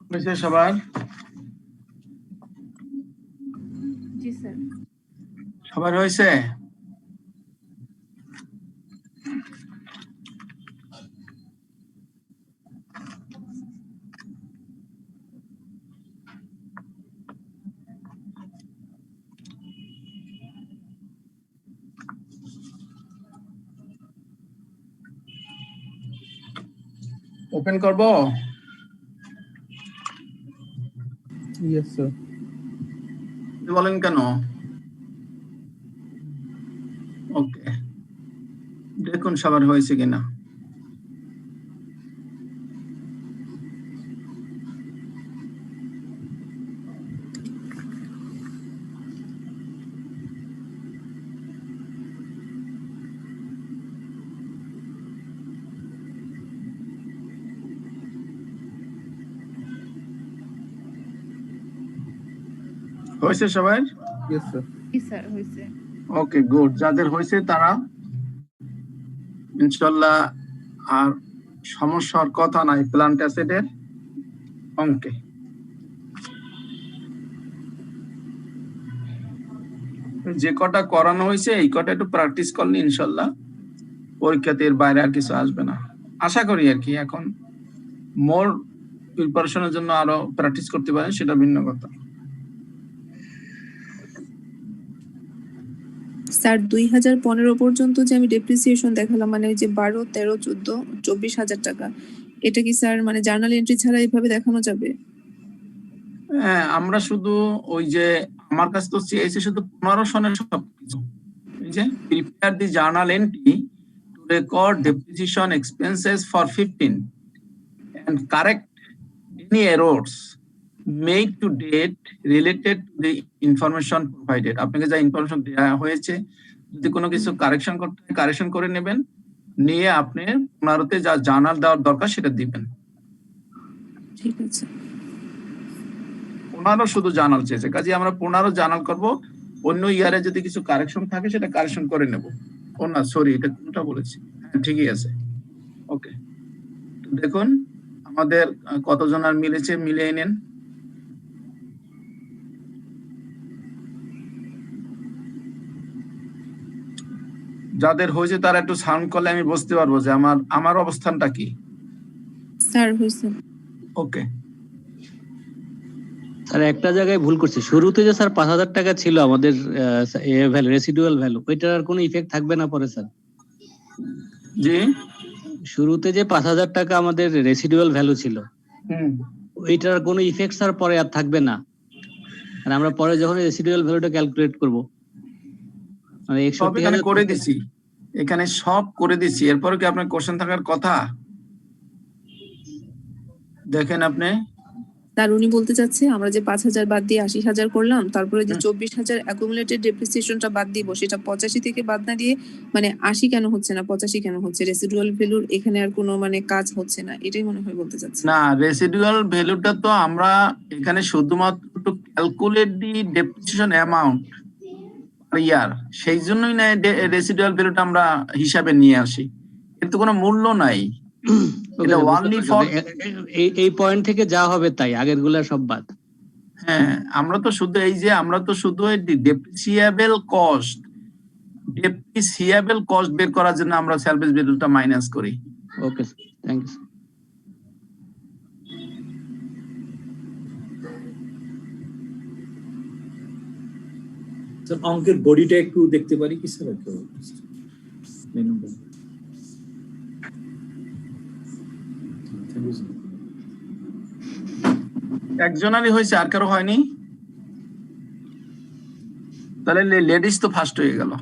হয়েছে সবার? জি স্যার। সবার হয়েছে? ওপেন করব? Yes sir. বলেন কেন? ওকে, দেখুন সবার হয়েছে কিনা। হয়েছে সবার? Yes sir. জি স্যার হয়েছে। ওকে গুড, যাদের হয়েছে তারা ইনশাল্লাহ আর সমস্যার কথা নাই প্ল্যান্ট অ্যাসিডের অঙ্কে। যে কটা করানো হয়েছে এই কটা একটু প্র্যাকটিস করলে ইনশাল্লাহ পরীক্ষাতে এর বাইরে আর কিছু আসবে না আশা করি আর কি। এখন মোর প্রিপারেশনের জন্য আরো প্র্যাকটিস করতে পারেন সেটা ভিন্ন কথা। স্যার 2015 পর্যন্ত যে আমি ডেপ্রিসিয়েশন দেখালাম মানে ওই যে 12, 13, 14, 24,000 টাকা, এটা কি স্যার মানে জার্নাল এন্ট্রি ছাড়া এইভাবে দেখানো যাবে? হ্যাঁ, আমরা শুধু ওই যে আমার কাছে তো চেয়েছে শুধু 15 সনের সবকিছু, এই যে prepare the journal entry two record depreciation expenses for 15 and correct any errors made to date related to the information provided. আপনাকে যা ইনফরমেশন দেওয়া হয়েছে যদি কোনো কিছু কারেকশন করতে কারেকশন করে নেবেন, নিয়ে আপনি 15তে যা জার্নাল দেওয়ার দরকার সেটা দিবেন। ঠিক আছে। 15 শুধু জার্নাল চেয়েছে, কাজে আমরা 15 জার্নাল করব, অন্য ইয়ারে যদি কিছু কারেকশন থাকে সেটা কারেকশন করে নেব। ও না সরি, এটা কোনটা বলেছি? হ্যাঁ ঠিকই আছে। ওকে, দেখুন আমাদের কতজন আর মিলেছে, মিলিয়ে নেন। যাদের হয়েছে তারা একটু সাউন্ড করলে আমি বুঝতে পারবো যে আমার অবস্থানটা কি। স্যার হয়েছে। ওকে স্যার একটা জায়গায় ভুল করছি, শুরুতে যে স্যার 5,000 টাকা ছিল আমাদের ভ্যালু, রেসিডুয়াল ভ্যালু, ওইটার আর কোনো ইফেক্ট থাকবে না পরে স্যার? জি, শুরুতে যে 5,000 টাকা আমাদের রেসিডুয়াল ভ্যালু ছিল ওইটার কোনো ইফেক্ট স্যার পরে আর থাকবে না? আর আমরা পরে যখন রেসিডুয়াল ভ্যালুটা ক্যালকুলেট করব মানে সব এখানে 61,000 করে দিছি, এখানে সব করে দিছি। এরপরে কি আপনার কোশ্চেন থাকার কথা? দেখেন আপনি স্যার উনি বলতে চাচ্ছে আমরা যে 5,000 বাদ দিয়ে 80,000 করলাম, তারপরে যে 24,000 অ্যাকুমুলেটেড ডেপ্রিসিয়েশনটা বাদ দিব, সেটা 85 থেকে বাদ না দিয়ে মানে 80 কেন হচ্ছে না 85 কেন হচ্ছে? রেসিডুয়াল ভ্যালুর এখানে আর কোনো মানে কাজ হচ্ছে না, এটাই মনে হয় বলতে চাচ্ছে। না, রেসিডুয়াল ভ্যালুটা তো আমরা এখানে শুধুমাত্র to calculate the depreciation amount per year, সেই জন্যই না রেসিডুয়াল ভ্যালুটা আমরা হিসাবে নিয়ে আসি, এর তো কোনো মূল্য নাই। এটা ওনলি ফর এই পয়েন্ট থেকে যা হবে তাই, আগের গুলা সব বাদ। হ্যাঁ, আমরা তো শুধু এই যে আমরা তো শুধু ডেপ্রিসিয়েবল কস্ট বের করার জন্য আমরা সার্ভিস ভ্যালুটা মাইনাস করি। ওকে থ্যাংক ইউ। স্যার অঙ্কের বডিটা একটু দেখতে পারি কি স্যার? একজনেরই হয়েছে, আর কারো হয়নি? তাহলে লেডিস তো ফার্স্ট হয়ে গেল।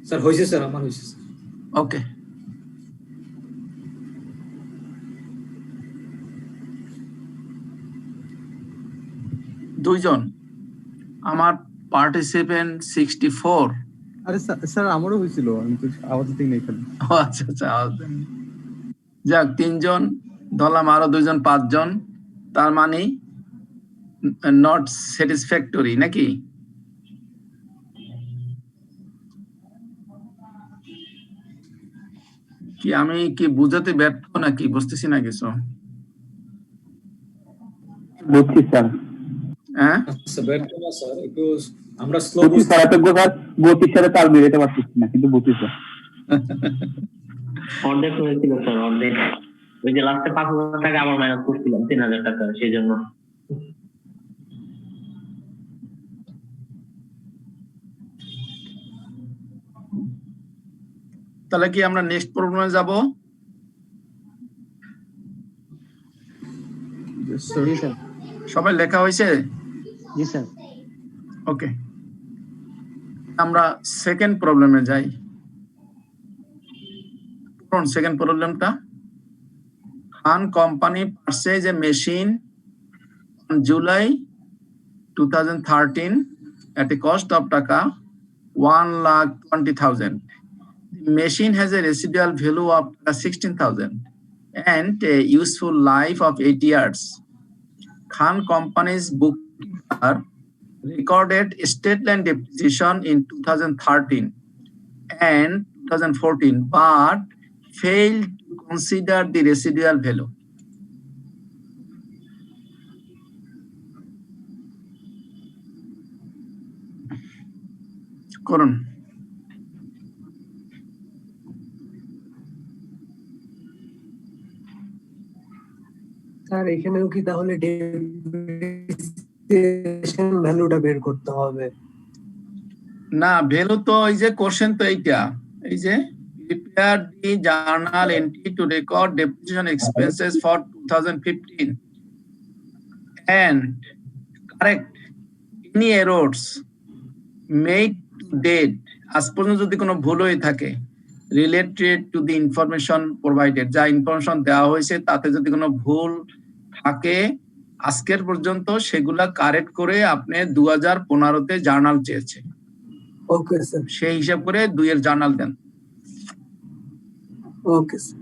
স্যার হয়েছে স্যার, আমার হয়েছে স্যার। ওকে, দুইজন। আমার পার্টিসিপেন্ট 64। আরে স্যার আমারও হয়েছিল, আমি তো আওয়াজ দিই নাই খালি। আচ্ছা আচ্ছা, আওয়াজ দেন। যাক, 3 জন ধরলাম, আরো 2 জন 5 জন, তার মানে নট স্যাটিসফ্যাক্টরি নাকি? কি কি আমি কি বুঝাতে ব্যর্থ নাকি বুঝতেছি না কিছু? বুঝছি স্যার। হ্যাঁ আচ্ছা ব্যর্থ না স্যার, একটু আমরা স্লো বুঝছি স্যার, এত গতির সাথে তাল মিলাতে পারতেছি না, কিন্তু বুঝছি স্যার। অর্ধেক হয়েছিল স্যার, অর্ধেক। ওই যে লাস্টে 5,000 টাকা আবার মাইনাস করছিলাম, 3,000 টাকা, সেই জন্য। তাহলে কি আমরা নেক্সট প্রবলেমে যাব? জি স্যার। সবাই লেখা হয়েছে? জি স্যার। ওকে, আমরা সেকেন্ড প্রবলেমে যাই। কোন সেকেন্ড প্রবলেমটা? Khan company purchase a machine on July 2013 at a cost of টাকা 1,20,000. The machine has a residual value of 16,000 and a useful life of 8 years. Khan Company's bookkeeper recorded state line depreciation in 2013 and 2014, but failed to consider the residual value. করুন। Sir এখানেও কি তাহলে depreciation ভ্যালুটা বের করতে হবে? না, value তো এই যে কোশ্চেন তো এইটা, এই যে prepare the journal entry to record depreciation expenses for 2015 and correct any errors made to date, আজ পর্যন্ত যদি কোনো ভুল হয়ে থাকে related to the information provided, যা ইনফরমেশন দেওয়া হয়েছে তাতে যদি কোনো ভুল থাকে আজকের পর্যন্ত সেগুলা কারেক্ট করে আপনি 2015-তে জার্নাল চেয়েছে। Okay sir. সেই হিসাব করে 2 এর জার্নাল দেন। Okay sir.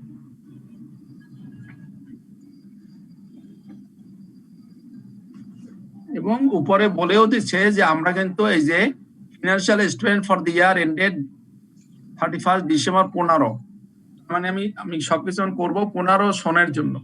এবং উপরে বলেও দিচ্ছে যে আমরা কিন্তু এই যে financial statement for the year ended 31 December 15, মানে আমি সবকিছু করব 15 সনের জন্য।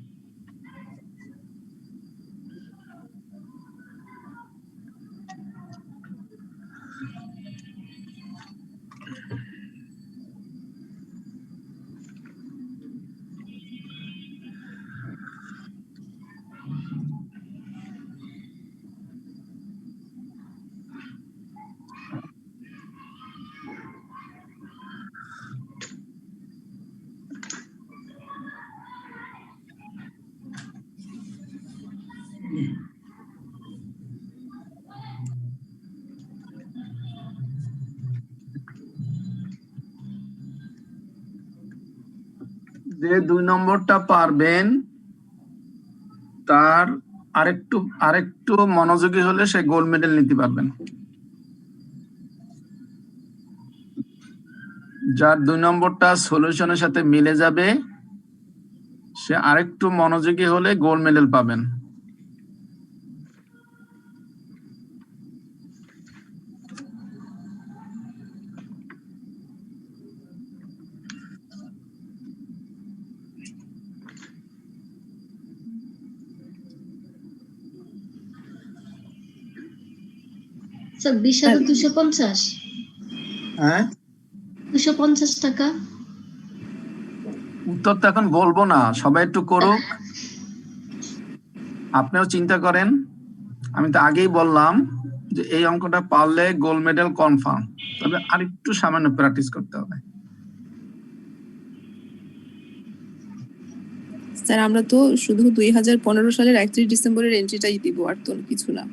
যে 2 নম্বরটা পারবেন তার আরেকটু মনোযোগী হলে সে গোল্ড মেডেল নিতে পারবেন। যার 2 নম্বরটা সলিউশনের সাথে মিলে যাবে সে আরেকটু মনোযোগী হলে গোল্ড মেডেল পাবেন। স্যার 20,250। হ্যাঁ 250 টাকা। উত্তর তো এখন বলবো না, সবাই একটু করুক, আপনিও চিন্তা করেন। আমি তো আগেই বললাম যে এই অঙ্কটা পারলে গোল্ড মেডেল কনফার্ম, তবে আরেকটু সামান্য প্র্যাকটিস করতে হবে। স্যার আমরা তো শুধু 2015 সালের 31 ডিসেম্বরের এন্ট্রিটাই দিব, আর তো কিছু না।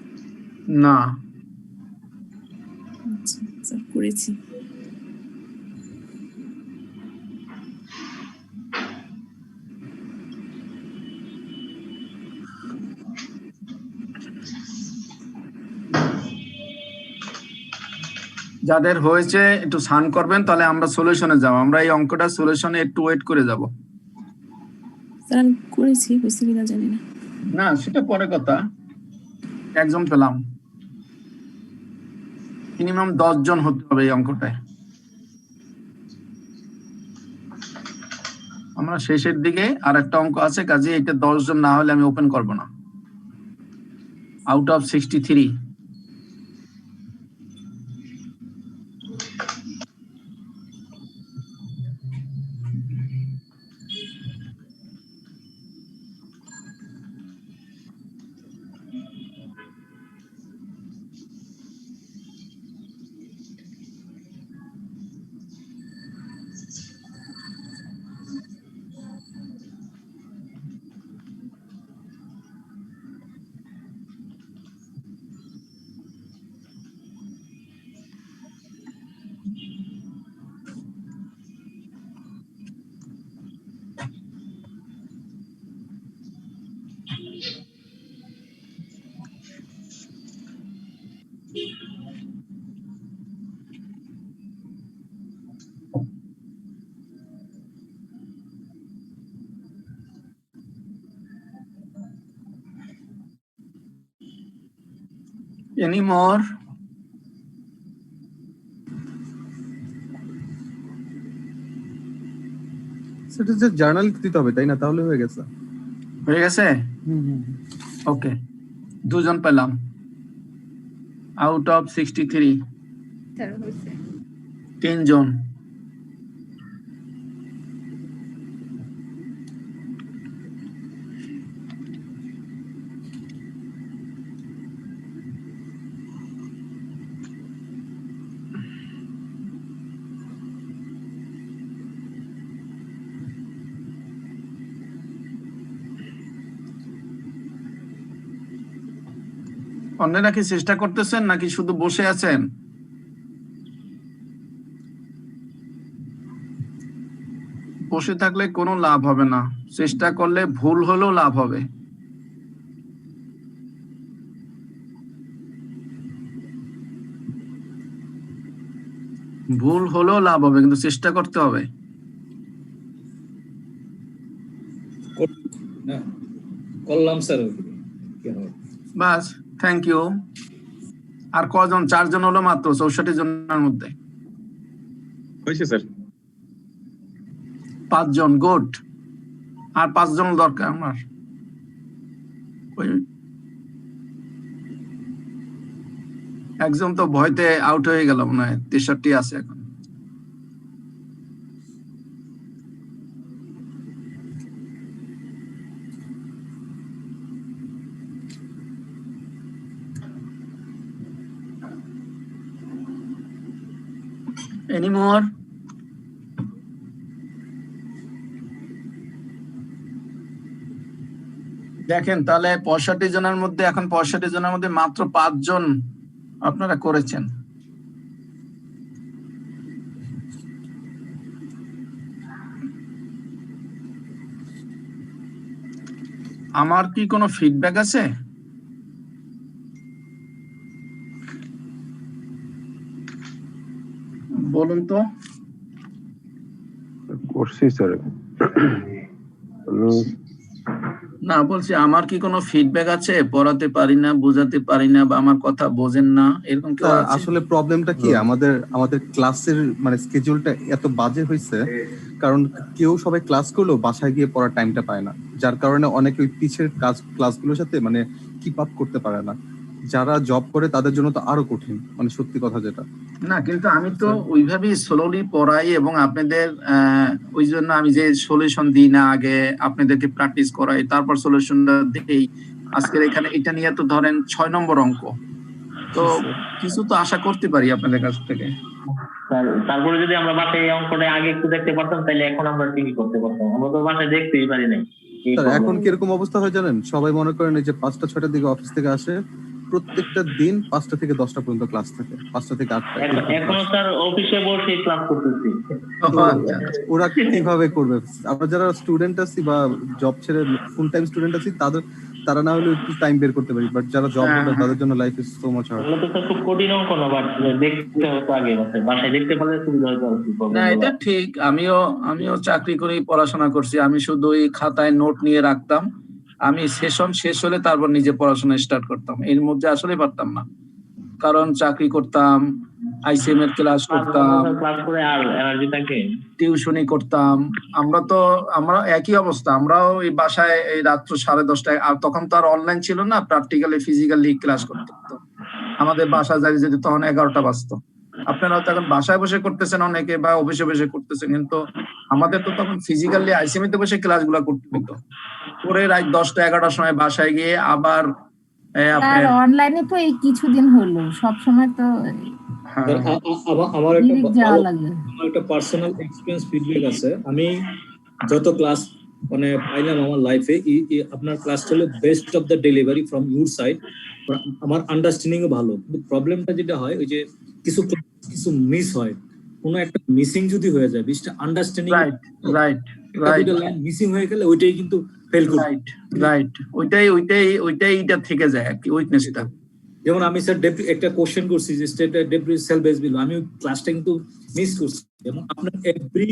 না স্যার করেছি। যাদের হয়েছে একটু সান করবেন, তাহলে আমরা সলিউশনে যাব। আমরা এই অঙ্কটা সলিউশনে একটু ওয়েট করে যাব। স্যার আমি করেছি, হয়েছে কিনা জানি না। না সেটা পরে কথা, একজন পেলাম, মিনিমাম 10 জন হতে হবে এই অঙ্কটায়। আমরা শেষের দিকে আর একটা অঙ্ক আছে, কাজে এটা 10 জন না হলে আমি ওপেন করব না। Out of 63 any more? সেটা যে জার্নাল দিতে হবে তাই না, তাহলে হয়ে গেছে। হয়ে গেছে, ওকে। 2 জন পেলাম আউট অফ 63। 3 জন। অন্যরা কি চেষ্টা করতেছেন নাকি শুধু বসে আছেন? বসে থাকলে কোনো লাভ হবে না, চেষ্টা করলে ভুল হলেও লাভ হবে। ভুল হলেও লাভ হবে, কিন্তু চেষ্টা করতে হবে। করলাম স্যার। বাস, থ্যাংক ইউ। আর কজন? 4 জন হলো মাত্র 64 জনের মধ্যে। হয়েছে স্যার। 5 জন, গুড। আর 5 জন দরকার আমার। একজন তো ভয়তে আউট হয়ে গেল মনে হয়, 63 আছে এখন। Any more? দেখেন তাহলে 65 জনের মধ্যে, এখন 65 জনের মধ্যে মাত্র 5 জন আপনারা করেছেন। আমার কি কোনো ফিডব্যাক আছে? বলুন তো। করছি স্যার। না, বলছি আমার কি কোনো ফিডব্যাক আছে? পড়াতে পারি না, বোঝাতে পারি না, বা আমার কথা বোঝেন না, এরকম কি আছে? আসলে প্রবলেমটা কি, আমাদের ক্লাসের মানে স্কেডিউলটা এত বাজে হয়েছে, কারণ সবাই ক্লাস করলেও বাসায় গিয়ে পড়ার টাইমটা পায় না, যার কারণে অনেকে ওই পিছের ক্লাসগুলোর সাথে মানে কিপ আপ করতে পারে না। যারা জব করে তাদের জন্য তো আরো কঠিন, মানে সত্যি কথা যেটা। না, কিন্তু আমি তো ওইভাবেই স্লোলি পড়াই, এবং আপনাদের ওই জন্য আমি যে সলিউশন দিই না, আগে আপনাদেরকে প্র্যাকটিস করাই, তারপর সলিউশনটা দেই। আজকের এখানে এটা নিয়ে তো ধরেন 6 নম্বর অঙ্ক, তো কিছু তো আশা করতে পারি আপনাদের কাছ থেকে। তারপরে যদি আমরা বাসায় এই অঙ্কটা আগে একটু দেখতে পারতাম, তাহলে এখন আমরা ঠিকই করতে পারতাম। আমরা তো বাসায় দেখতেই পারি নাই। এখন কিরকম অবস্থা হয় জানেন? সবাই মনে করেন যে 5টা-6টার দিকে অফিস থেকে আসে, প্রত্যেকটা দিন 5টা থেকে 10টা পর্যন্ত ক্লাস থাকে, 5টা থেকে 8টা। এখনো স্যার অফিসে বসে ক্লাস করতেছি। ওরা কিভাবে করবে? আমরা যারা স্টুডেন্ট আছি বা জব ছেড়ে ফুল টাইম স্টুডেন্ট আছি, তারা না হলে একটু টাইম বের করতে পারি, বাট যারা জব করে তাদের জন্য life is so much hard. এগুলো তো খুব কঠিন অঙ্ক না, বাট দেখতে হতো আগে, বাসায় দেখতে পারলে সুবিধা হতো। না, এটা ঠিক। আমিও চাকরি করেই পড়াশোনা করছি। আমি শুধু ওই খাতায় নোট নিয়ে রাখতাম, আমি সেশন শেষ হলে তারপর নিজে পড়াশোনা স্টার্ট করতাম। এর মধ্যে আসলে পারতাম না, কারণ চাকরি করতাম, আইসিএম এর ক্লাস করতাম, ক্লাস করে আর এনার্জি থাকে। টিউশনি করতাম। আমরা একই অবস্থা, আমরাও এই বাসায় এই রাত্র 10:30টায়, আর তখন তো আর অনলাইন ছিল না, প্র্যাকটিক্যালি ফিজিক্যালি ক্লাস করতে হতো। আমাদের বাসায় যাই যেতে তখন 11টা বাজতো। আপনারা তো এখন বাসায় বসে করতেছেন অনেকে, বা অফিসে বসে করতেছেন, কিন্তু আমাদের তো তখন ফিজিক্যালি আইসিএম তে বসে ক্লাসগুলো করতে হতো। পরে রাত 10টা 11টার সময় বাসায় গিয়ে আবার আর অনলাইনে তো এই কিছুদিন হলো, সব সময় তো আমার যাওয়া লাগে। একটা পার্সোনাল এক্সপেরিয়েন্স ফিডব্যাক আছে। আমি যত ক্লাস মানে পাইলাম আমার লাইফে, আপনার ক্লাসটা হলো best of the delivery from your side. আমার আন্ডারস্ট্যান্ডিংও ভালো, কিন্তু প্রবলেমটা যেটা হয় ওই যে কিছু মিস হয়, কোনো একটা মিসিং যদি হয়ে যায়, বিষয়টা আন্ডারস্ট্যান্ডিং রাইট মিসিং হয়ে গেলে ওইটাই কিন্তু ফেল করে। রাইট, ওইটাই এটা থেকে যায় আর কি, উইকনেসটা। যেমন আমি স্যার একটা কোশ্চেন করছি যে স্টেট সেল বেস বিল, আমি ক্লাসটা কিন্তু মিস করছি, এবং আপনার এভরি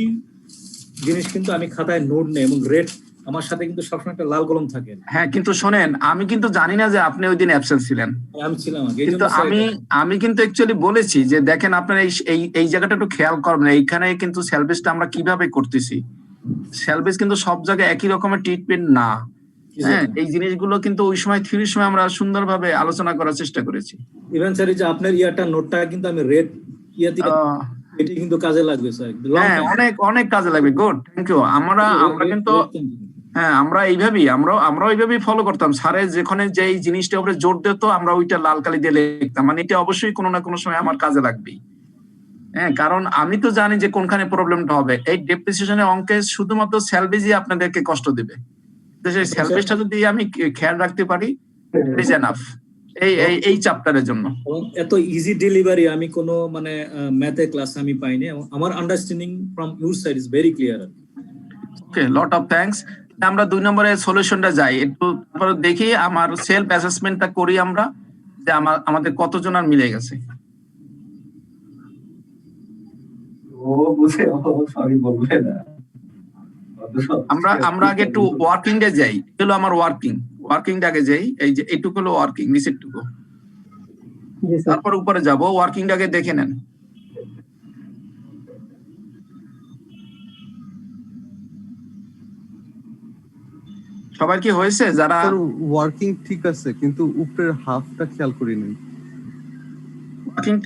জিনিস কিন্তু আমি খাতায় নোট নেই, এবং রেড আমার সাথে কিন্তু সবসময় একটা লাল কলম থাকে। হ্যাঁ, কিন্তু শোনেন, আমি কিন্তু জানি না যে আপনি ওই দিন অ্যাবসেন্ট ছিলেন। আমি ছিলাম, কিন্তু আমি কিন্তু অ্যাকচুয়ালি বলেছি যে দেখেন আপনারা এই জায়গাটা একটু খেয়াল করবেন, এইখানে কিন্তু সেলফিসটা আমরা কিভাবে করতেছি। সেলফিস কিন্তু সব জায়গায় একই রকমের ট্রিটমেন্ট না। হ্যাঁ, এই জিনিসগুলো কিন্তু ওই সময় থিওরির সময় আমরা সুন্দরভাবে আলোচনা করার চেষ্টা করেছি। ইভেন স্যার এই যে আপনার নোটটা কিন্তু আমি রেড এটা কিন্তু কাজে লাগবে স্যার। হ্যাঁ, অনেক কাজে লাগবে। Good, thank you. আমরা কিন্তু হ্যাঁ, আমরা এইভাবেই ফলো করতাম। স্যারে যেখানে যেই জিনিসটার উপরে জোর দিত, আমরা ওইটা লাল কালি দিয়ে লিখতাম, মানে এটা অবশ্যই কোনো না কোনো সময় আমার কাজে লাগবেই। হ্যাঁ, কারণ আমি তো জানি যে কোনখানে প্রবলেমটা হবে। এই ডেপ্রিসিয়েশনের অঙ্কে শুধুমাত্র সেলফিসই আপনাদেরকে কষ্ট দেবে। সেই সেলফিসটা যদি আমি খেয়াল রাখতে পারি, ইট ইজ এনাফ এই চ্যাপ্টারের জন্য। এত ইজি ডেলিভারি আমি কোনো মানে ম্যাথে ক্লাস আমি পাইনি, এবং আমার understanding from your side is very clear. Okay, lot of thanks. আমরা 2 নম্বরের সলিউশনটা যাই একটু, তারপর দেখি আমার সেলফ অ্যাসেসমেন্টটা করি আমরা, যে আমাদের কতজন আর মিলে গেছে। আমরা আগে একটু ওয়ার্কিং ডে যাই। হলো আমার ওয়ার্কিং ডে আগে যাই। এই যে এইটুকু হলো ওয়ার্কিং, নিচেরটুকু, তারপর উপরে যাব। ওয়ার্কিং ডে আগে দেখে নেন। সবার কি হয়েছে? যারা ওয়ার্কিং ঠিক আছে, কিন্তু উপরের হাফটা খেয়াল করিনি।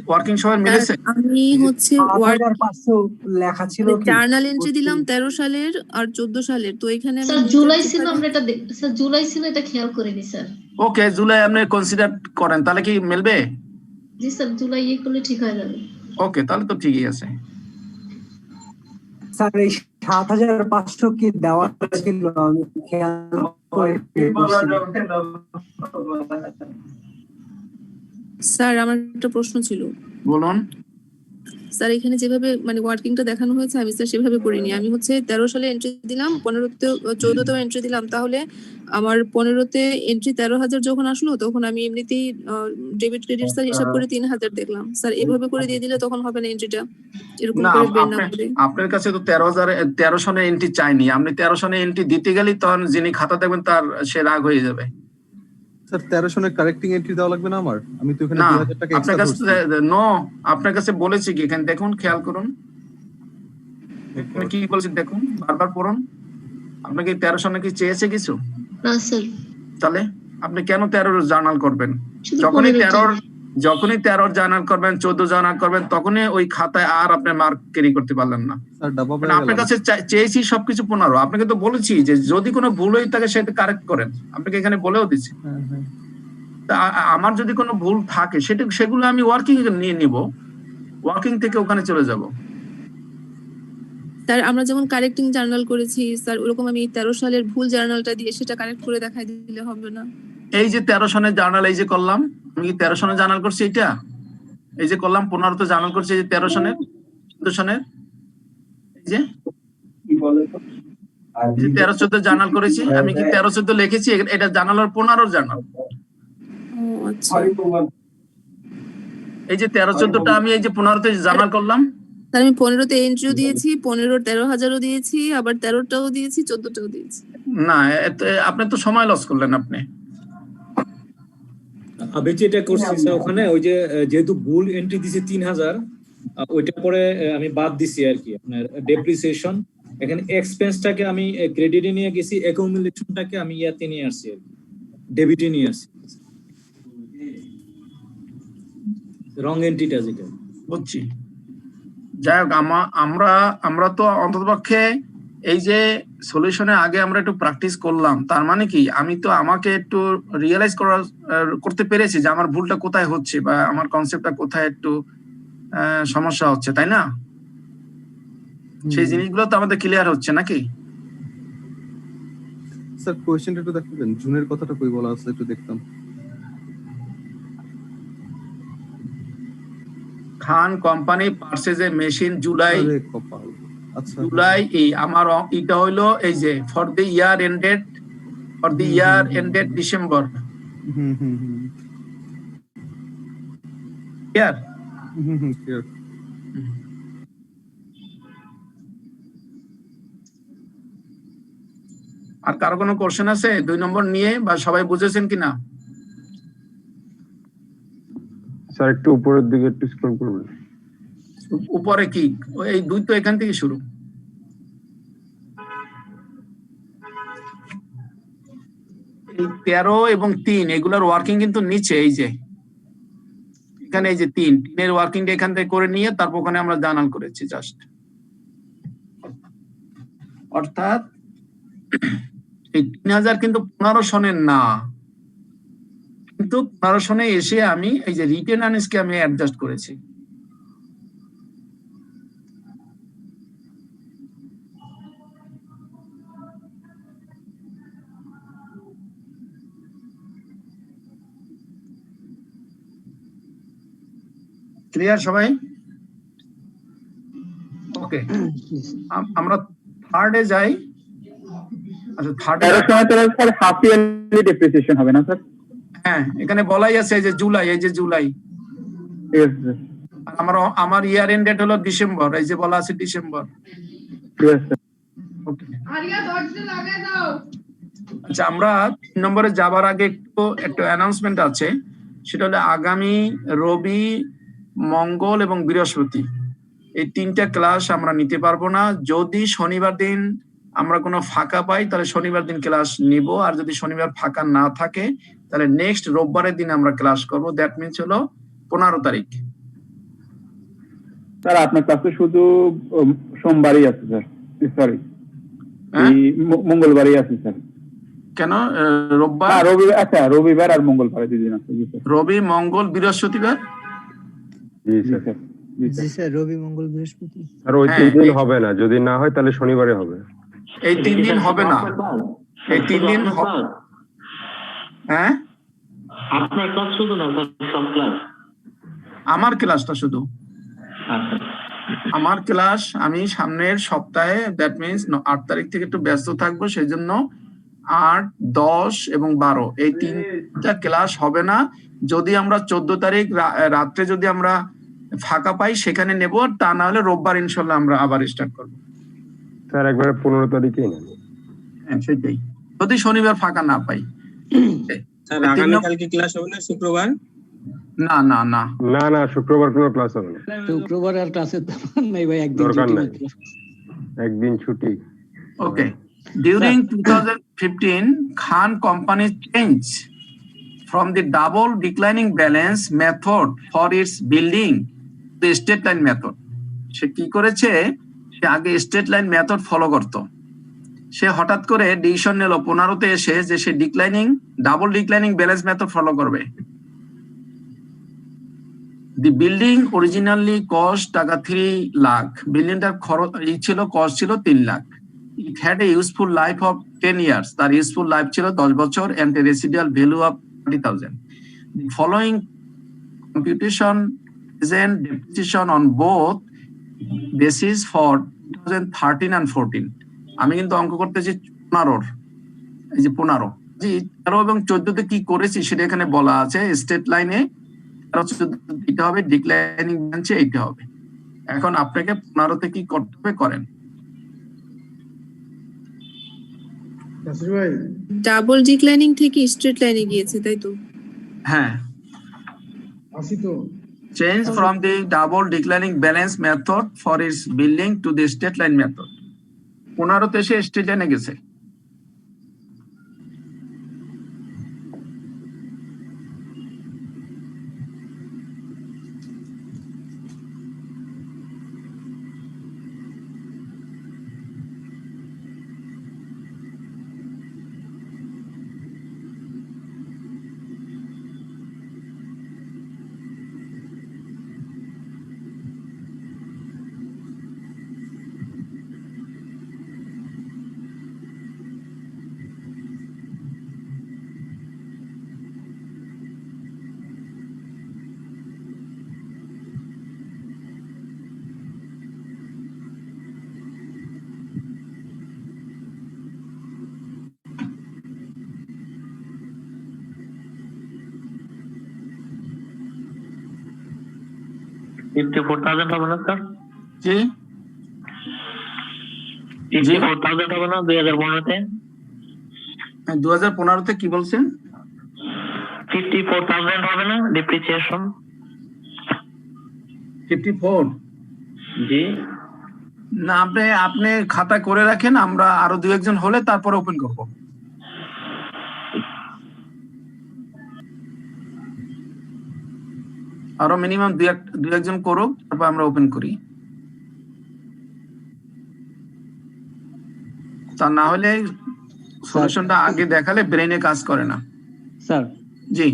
ওয়ার্কিং সবাই মিলেছে? আমি হচ্ছে 8500 লেখা ছিল, জার্নাল এন্ট্রি দিলাম 13 সালের আর 14 সালের। তো এখানে আমি স্যার জুলাই ছিল, আমরা এটা স্যার জুলাই ছিল, এটা খেয়াল করিনি স্যার। ওকে, জুলাই আপনি কনসিডার করেন, তাহলে কি মিলবে? জি স্যার, জুলাই করলে ঠিক হয়ে যাবে। ওকে, তাহলে তো ঠিকই আছে। স্যার এই 7500 কি দেওয়া ছিল? আমি খেয়াল স্যার আমার একটা প্রশ্ন ছিল। বলুন স্যার, এখানে যেভাবে মানে ওয়ার্কিংটা দেখানো হয়েছে, আমি স্যার সেভাবে করিনি। আমি হচ্ছে 13 সালে এন্ট্রি দিলাম, 14তেও এন্ট্রি দিলাম। তাহলে আমার 15তে এন্ট্রি 13,000 যখন আসলো, তখন আমি এমনিতেই ডেবিট ক্রেডিট স্যার হিসাব করে 3,000 দেখলাম। স্যার এভাবে করে দিয়ে দিলে তখন হবে না এন্ট্রিটা? এরকম করে বের না করে? আপনার কাছে তো 13 সনে এন্ট্রি চাইনি। আপনি 13 সনে এন্ট্রি দিতে গেলেই তখন যিনি খাতা দেখবেন তার সে রাগ হয়ে যাবে। স্যার 13 সনের কারেক্টিং এন্ট্রি দেওয়া লাগবে না আমার? আমি তো এখানে 2000 টাকা আপনার কাছে আপনার কাছে বলেছি কি? এখানে দেখুন, খেয়াল করুন কি বলেছি, দেখুন বারবার পড়ুন। আপনাকে 13 সনে কি চেয়েছে কিছু? না স্যার। তাহলে আপনি কেন 13 জার্নাল করবেন? যখনই 13 জার্নাল করবেন, 14 জার্নাল করবেন, তখনই ওই খাতায় আর আপনি মার্ক ক্যারি করতে পারলেন না। আপনার কাছে চেয়েছি সবকিছু 15। আপনাকে তো বলেছি যে যদি কোনো ভুল হয়ে থাকে সেটা কারেক্ট করেন। আপনাকে এখানে বলেও দিচ্ছি। আমার যদি কোনো ভুল থাকে সেগুলো আমি ওয়ার্কিং নিয়ে নিব, ওয়ার্কিং থেকে ওখানে চলে যাব। স্যার আমরা যেমন কারেক্টিং জার্নাল করেছি স্যার, ওরকম আমি 13 সালের ভুল জার্নালটা দিয়ে সেটা কারেক্ট করে দেখাই দিলে হবে না? এই যে 13 সনের জার্নাল এই যে করলাম, আমি কি 13 সনের জার্নাল করছি? এটা এই যে করলাম 15তে জার্নাল করছি, এই যে 13 সনের 14 সনের, এই যে 13-14 জার্নাল করেছি। আমি কি 13-14 লিখেছি? এটা জার্নালের 15 জার্নাল। এই যে 13-14টা আমি এই যে 15তে জার্নাল করলাম। স্যার আমি 15তে এন্ট্রিও দিয়েছি, 13,000ও দিয়েছি, আবার 13টাও দিয়েছি, 14টাও দিয়েছি। না, আপনি তো সময় লস করলেন। আপনি আমি যেটা করছি স্যার ওখানে ওই যে যেহেতু ভুল এন্ট্রি দিছি 3000 ওইটা পরে আমি বাদ দিছি আর কি আপনার ডেপ্রিসিয়েশন এখানে এক্সপেন্সটাকে আমি ক্রেডিটে নিয়ে গেছি অ্যাকুমুলেশনটাকে আমি ইয়াতে নিয়ে আসছি আর কি ডেবিটে নিয়ে আসছি রং এন্ট্রিটা যেটা বুঝছি। যাই হোক আমরা তো অন্ততপক্ষে এই যে সলিউশনের আগে আমরা একটু প্র্যাকটিস করলাম, তার মানে কি আমি তো আমাকে একটু রিয়েলাইজ করতে পেরেছি যে আমার ভুলটা কোথায় হচ্ছে বা আমার কনসেপ্টটা কোথায় একটু সমস্যা হচ্ছে, তাই না? সেই জিনিসগুলো তো আমাদের ক্লিয়ার হচ্ছে নাকি? স্যার কোয়েশ্চেনটা একটু দেখবেন, জুনের কথাটা কই বলা আছে একটু দেখতাম। Khan company purchase a machine July, আচ্ছা জুলাই আমার এটা হইলো এই যে for the year ended December. Clear? Clear. আর কারো কোনো কোশ্চেন আছে 2 নম্বর নিয়ে, বা সবাই বুঝেছেন কিনা? স্যার একটু উপরের দিকে একটু স্ক্রল করবেন। উপরে কি এই 2 তো এখান থেকে শুরু। এই 13 এবং 3 এগুলোর ওয়ার্কিং কিন্তু নিচে, এই যে এখানে এই যে 3 এর ওয়ার্কিংটা এখান থেকে করে নিয়ে তারপর ওখানে আমরা জার্নাল করেছি জাস্ট। অর্থাৎ এই 3000 কিন্তু 15 সনের না, কিন্তু 15 সনে এসে আমি এই যে রিটেন আর্নিংসকে আমি অ্যাডজাস্ট করেছি। ক্লিয়ার সবাই? ওকে, আমরা থার্ডে যাই। আচ্ছা থার্ডে স্যার হাফ ইয়ারলি ডেপ্রিসিয়েশন হবে না স্যার? হ্যাঁ, এখানে বলাই আছে যে জুলাই, এই যে জুলাই। Yes sir. আর আমার ইয়ার এন্ড ডেট হলো ডিসেম্বর, এই যে বলা আছে ডিসেম্বর। Yes sir. ওকে, আচ্ছা আমরা 3 নম্বরে যাবার আগে একটু অ্যানাউন্সমেন্ট আছে, সেটা হলো আগামী রবি, মঙ্গল এবং বৃহস্পতি এই 3টা ক্লাস আমরা নিতে পারবো না। যদি শনিবার দিন আমরা কোনো ফাঁকা পাই তাহলে শনিবার দিন ক্লাস নিব, আর যদি শনিবার ফাঁকা না থাকে তাহলে নেক্সট রোববারের দিন আমরা ক্লাস করব। দ্যাট মিন্স হলো 15 তারিখ। স্যার আপনার ক্লাসে শুধু সোমবারই আছে স্যার, সরি মঙ্গলবারই আছে স্যার। কেন রোববার? রবিবার, আচ্ছা রবিবার আর মঙ্গলবার দুদিন আছে। রবি, মঙ্গল, বৃহস্পতিবার। জি স্যার। জি স্যার, রবি, মঙ্গল, বৃহস্পতি। আর ওই 3 দিন হবে না, যদি না হয় তাহলে শনিবারে হবে। এই 3 দিন হবে না, এই 3 দিন হ্যাঁ আপনার ক্লাস শুধু না সব ক্লাস? আমার ক্লাসটা শুধু, আমার ক্লাস আমি সামনের সপ্তাহে দ্যাট মিন্স 8 তারিখ থেকে একটু ব্যস্ত থাকবো, সেই জন্য 8, 10 এবং 12 এই 3টা ক্লাস হবে না। যদি আমরা 14 তারিখ রাত্রে যদি আমরা ফাঁকা পাই সেখানে নেব, তা না হলে রোববার ইনশাল্লাহ আমরা আবার স্টার্ট করবো। স্যার একবারে 15 তারিখেই নেন। হ্যাঁ সেটাই, যদি শনিবার ফাঁকা না পাই। স্যার আগামীকাল কি ক্লাস হবে না শুক্রবার? না না না না না, শুক্রবার কোনো ক্লাস হবে না। শুক্রবার আর ক্লাসের নাই ভাই, একদিন দরকার ছুটি নাই, মাত্র। একদিন ছুটি। ওকে, during 2015 Khan company changed from the double declining balance method for its building to straight line method. সে কি করেছে, সে আগে স্ট্রেট লাইন মেথড ফলো করত, সে হঠাৎ করে ডিসিশন নিল 15তে এসে যে সে double declining balance method follow করবে। The building originally cost টাকা 3 লাখ, বিল্ডিংটার খরচ ছিল, কস্ট ছিল 3 lakh. It had a useful life of 10 years, তার ইউজফুল লাইফ ছিল 10 বছর, and a residual value of 30,000. The following computation present depreciation on both basis for 2013 and 14. আমি কিন্তু অঙ্ক করতেছি 15, এই যে 15 জি 13 এবং 14তে কি করেছি সেটা এখানে বলা আছে। স্টেট লাইনে এটা হবে, ডিক্লাইনিং ব্রাঞ্চে এইটা হবে। এখন আপনাকে 15তে কি করতে হবে করেন। ডাবল ডিক্লাইনিং থেকে স্ট্রেট লাইনে গিয়েছে, তাই তো? হ্যাঁ, আসি তো Change from the double declining balance method for its billing to the straight line method. 15 তে সে স্ট্রেট লাইনে গেছে। $54,000 হবে না স্যার? জি 54,000 হবে না 2015 তে? 2015 তে কি বলছেন? 54,000 হবে না ডিপ্রিসিয়েশন? 54? জি না, আপনি খাতা করে রাখেন, আমরা আরো 2-1 জন হলে তারপরে ওপেন করব। আরো মিনিমাম 2-1 জন করুক, তারপর আমরা ওপেন করি। তা না হলে সলিউশনটা আগে দেখালে ব্রেনে কাজ করে না। স্যার জি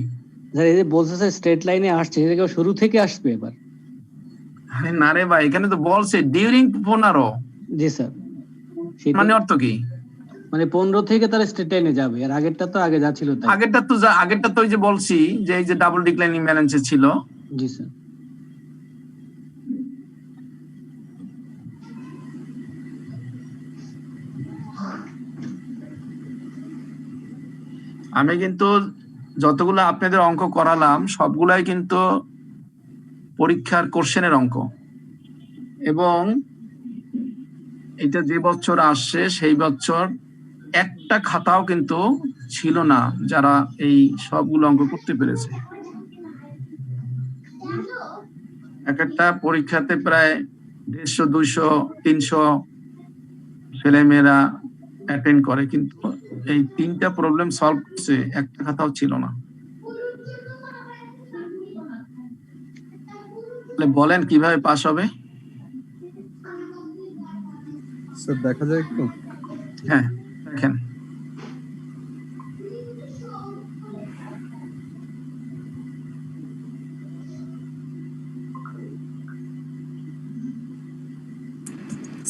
স্যার, এই যে বলছে স্যার স্ট্রেট লাইনে আসছে, এটা কি শুরু থেকে আসবে এবার? আরে না রে ভাই, এখানে তো বলছে ডিউরিং 15। জি স্যার, মানে অর্থ কি? মানে 15 থেকে তার স্ট্রেট লাইনে যাবে, আর আগেরটা তো আগে যা ছিল তাই। আগেরটা তো ওই যে বলছি যে এই যে ডাবল ডিক্লাইনিং ব্যালেন্সে ছিল। জি স্যার। আমি কিন্তু যতগুলো আপনাদের অঙ্ক করালাম সবগুলাই কিন্তু পরীক্ষার কোশ্চেনের অঙ্ক, এবং এটা যে বছর আসছে সেই বছর একটা খাতাও কিন্তু ছিল না যারা এই সবগুলো অঙ্ক করতে পেরেছে। এক একটা পরীক্ষাতে প্রায় 150, 200, 300 ছেলেমেয়েরা অ্যাটেন্ড করে, কিন্তু এই 3টা প্রবলেম সলভ করছে, একটা খাতাও ছিল না। বলেন কিভাবে পাস হবে? স্যার দেখা যায় একটু। হ্যাঁ দেখেন,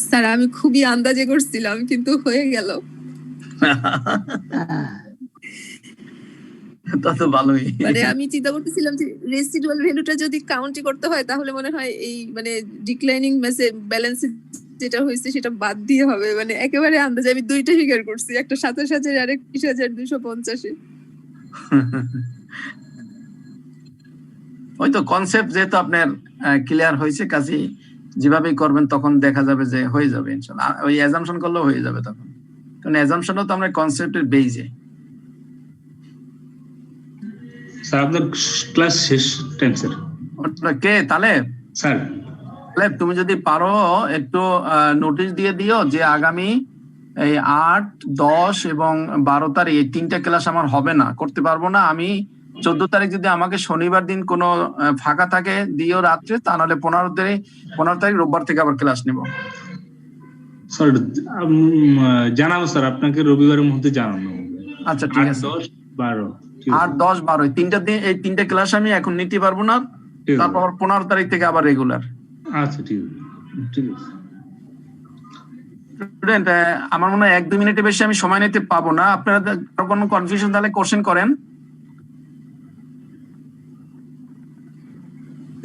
স্যার আমি খুবই আন্দাজে করছিলাম কিন্তু হয়ে গেল। তা তো ভালোই। মানে আমি চিন্তা করতেছিলাম যে রেসিডুয়াল ভ্যালুটা যদি কাউন্টই করতে হয় তাহলে মনে হয় এই মানে ডিক্লাইনিং ব্যালেন্স যেটা হয়েছে সেটা বাদ দিয়ে হবে। মানে একেবারে আন্দাজে আমি দুইটা ফিগার করছি, একটা 27,000 আর 21,250। ওই তো কনসেপ্ট যেহেতু আপনার ক্লিয়ার হয়েছে, কাজে যেভাবেই করবেন তখন দেখা যাবে যে হয়ে যাবে ইনশাআল্লাহ। ওই অ্যাজাম্পশন করলেও হয়ে যাবে তখন, কারণ অ্যাজাম্পশনও তো আমরা কনসেপ্টের বেইজে। স্যার আপনার ক্লাস শেষ টাইম স্যার। কে তালেব? স্যার তালেব, তুমি যদি পারো একটু নোটিশ দিয়ে দিও যে আগামী এই 8, 10 এবং 12 তারিখ এই 3টা ক্লাস আমার হবে না, করতে পারবো না। আমি 14 তারিখ যদি আমাকে শনিবার দিন কোনো ফাঁকা থাকে দিও রাত্রে, তা নাহলে 15 তারিখ রোববার থেকে আবার ক্লাস নিব। স্যার জানাবো স্যার, আপনাকে রবিবারের মধ্যে জানানো। আচ্ছা ঠিক আছে। 10, 12 8, 10, 12 এই 3টা ক্লাস আমি এখন নিতে পারবো না, তারপর 15 তারিখ থেকে আবার রেগুলার। আচ্ছা ঠিক আছে, ঠিক আছে। স্টুডেন্ট, আমার মনে হয় 1-2 মিনিটের বেশি আমি সময় নিতে পাবো না। আপনারা কোনো কনফিউশন তাহলে কোশ্চেন করেন।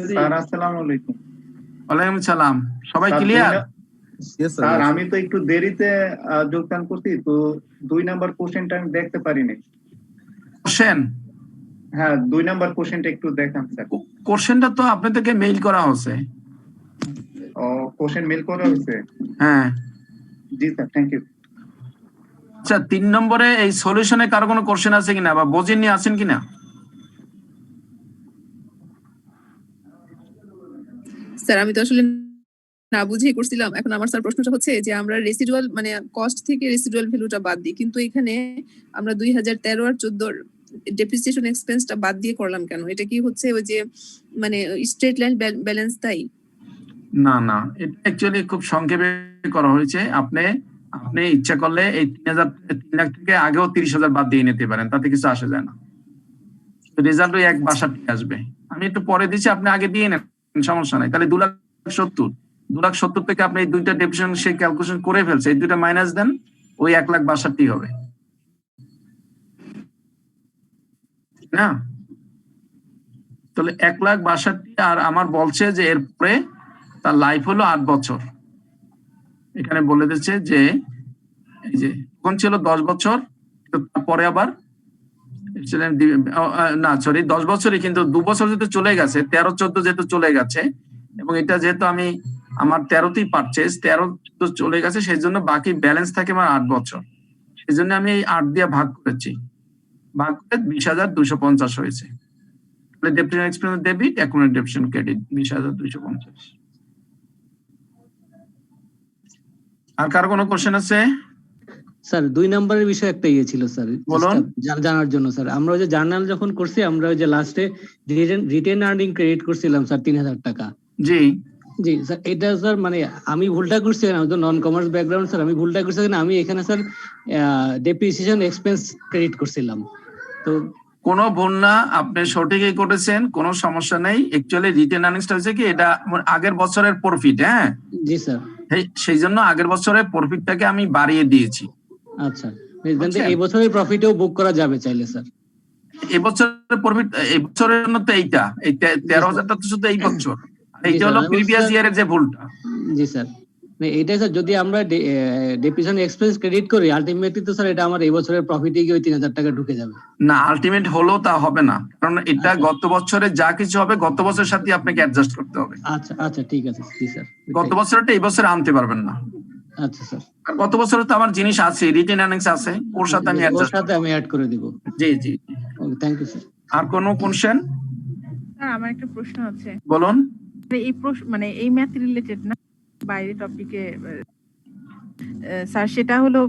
স্যার আসসালামু আলাইকুম। ওয়ালাইকুম সালাম। সবাই ক্লিয়ার? স্যার আমি তো একটু দেরিতে যোগদান করছি, তো 2 নাম্বার কোশ্চেনটা আমি দেখতে পারিনি। কোশ্চেন? হ্যাঁ 2 নাম্বার কোশ্চেনটা একটু দেখান স্যার। কোশ্চেনটা তো আপনাদেরকে মেইল করা হয়েছে। ও কোশ্চেন মেইল করা হয়েছে? হ্যাঁ জি স্যার, থ্যাংক ইউ। আচ্ছা 3 নম্বরে এই সলিউশনে কারো কোনো কোশ্চেন আছে কিনা বা বোঝেননি আছেন কিনা? স্যার আমি তো আসলে না বুঝেই করছিলাম। এখন আমার স্যার প্রশ্নটা হচ্ছে যে আমরা রেসিডুয়াল মানে কস্ট থেকে রেসিডুয়াল ভ্যালুটা বাদ দিই, কিন্তু এখানে আমরা 2013 আর 14 ডেপ্রিসিয়েশন এক্সপেন্সটা বাদ দিয়ে করলাম কেন? এটা কি হচ্ছে ওই যে মানে স্ট্রেট লাইন ব্যালেন্স তাই? না না, এটা অ্যাকচুয়ালি খুব সংক্ষেপে করা হয়েছে। আপনি ইচ্ছা করলে এই 3 লাখ থেকে আগেও 30,000 বাদ দিয়ে নিতে পারেন, তাতে কিছু আসে যায় না। রেজাল্ট ওই 1/62 আসবে। আমি একটু পরে দিচ্ছি, আপনি আগে দিয়ে নেন, সমস্যা নাই। তাহলে 2,70,000 থেকে আপনি এই দুইটা ডেপ্রিসিয়েশন সে ক্যালকুলেশন করে ফেলছে, এই দুইটা মাইনাস দেন, ওই 1,62,000 হবে না? তাহলে 1,62,000 আর আমার বলছে যে এরপরে তার লাইফ হলো 8 বছর। এখানে বলে দিচ্ছে যে এই যে কোন ছিল 10 বছর, তারপরে আবার না সরি 10 বছরই, কিন্তু 2 বছর যেহেতু চলে গেছে, 13-14 যেহেতু চলে গেছে, এবং এটা যেহেতু আমি আমার 13তেই পারচেজ, 13 চলে গেছে, সেই জন্য বাকি ব্যালেন্স থাকে আমার 8 বছর। সেই জন্য আমি এই 8 দিয়ে ভাগ করেছি, ভাগ করে 20,250 হয়েছে। তাহলে depreciation expense debit, account depreciation credit 20,250। আর কার কোনো কোশ্চেন আছে? স্যার 2 নম্বরের বিষয় একটা ছিল স্যার, বলুন। জানার জন্য স্যার, আমরা ওই যে জার্নাল যখন করছি, আমরা ওই যে লাস্টে রিটেন আর্নিং ক্রেডিট করছিলাম স্যার 3,000 টাকা। জি জি স্যার, এটা স্যার মানে আমি ভুলটা করছি, আমি তো নন কমার্স ব্যাকগ্রাউন্ড স্যার, আমি ভুলটা করছি না, আমি এখানে স্যার ডেপ্রিসিয়েশন এক্সপেন্স ক্রেডিট করছিলাম। তো কোনো ভুল না, আপনি সঠিকই করেছেন, কোনো সমস্যা নেই। অ্যাকচুয়ালি রিটেন আর্নিংসটা হচ্ছে কি, এটা আগের বছরের প্রফিট। হ্যাঁ জি স্যার, সেই জন্য আগের বছরের প্রফিটটাকে আমি বাড়িয়ে দিয়েছি। আচ্ছা, এই বছরের প্রফিটও বুক করা যাবে চাইলে স্যার। এই বছরের প্রফিট, এই বছরের জন্য তো এইটা, এই 13,000টা তো শুধু এই বছর, এইটা হলো প্রিভিয়াস ইয়ারের যে ভুলটা। জি স্যার, এইটাই স্যার, যদি আমরা ডেপ্রিসিয়েশন এক্সপেন্স ক্রেডিট করি, আলটিমেটলি তো স্যার এটা আমার এই বছরের প্রফিটে গিয়ে ওই 3,000 টাকা ঢুকে যাবে। না, আলটিমেট হলেও তা হবে না, কারণ এটা গত বছরে যা কিছু হবে গত বছরের সাথে আপনাকে অ্যাডজাস্ট করতে হবে। আচ্ছা আচ্ছা, ঠিক আছে। জি স্যার, গত বছরটা এই বছরে আনতে পারবেন না। আচ্ছা স্যার, আর গত বছরে তো আমার জিনিস আছে, রিটেন আর্নিংস আছে, ওর সাথে আমি অ্যাড করে দিব। জি জি, ওকে, থ্যাংক ইউ স্যার। আর কোনো কোশ্চেন? স্যার আমার একটা প্রশ্ন আছে। বলুন। এই প্রশ্ন মানে এই ম্যাথ রিলেটেড না, বাইরে টপিকে স্যার, সেটা হলো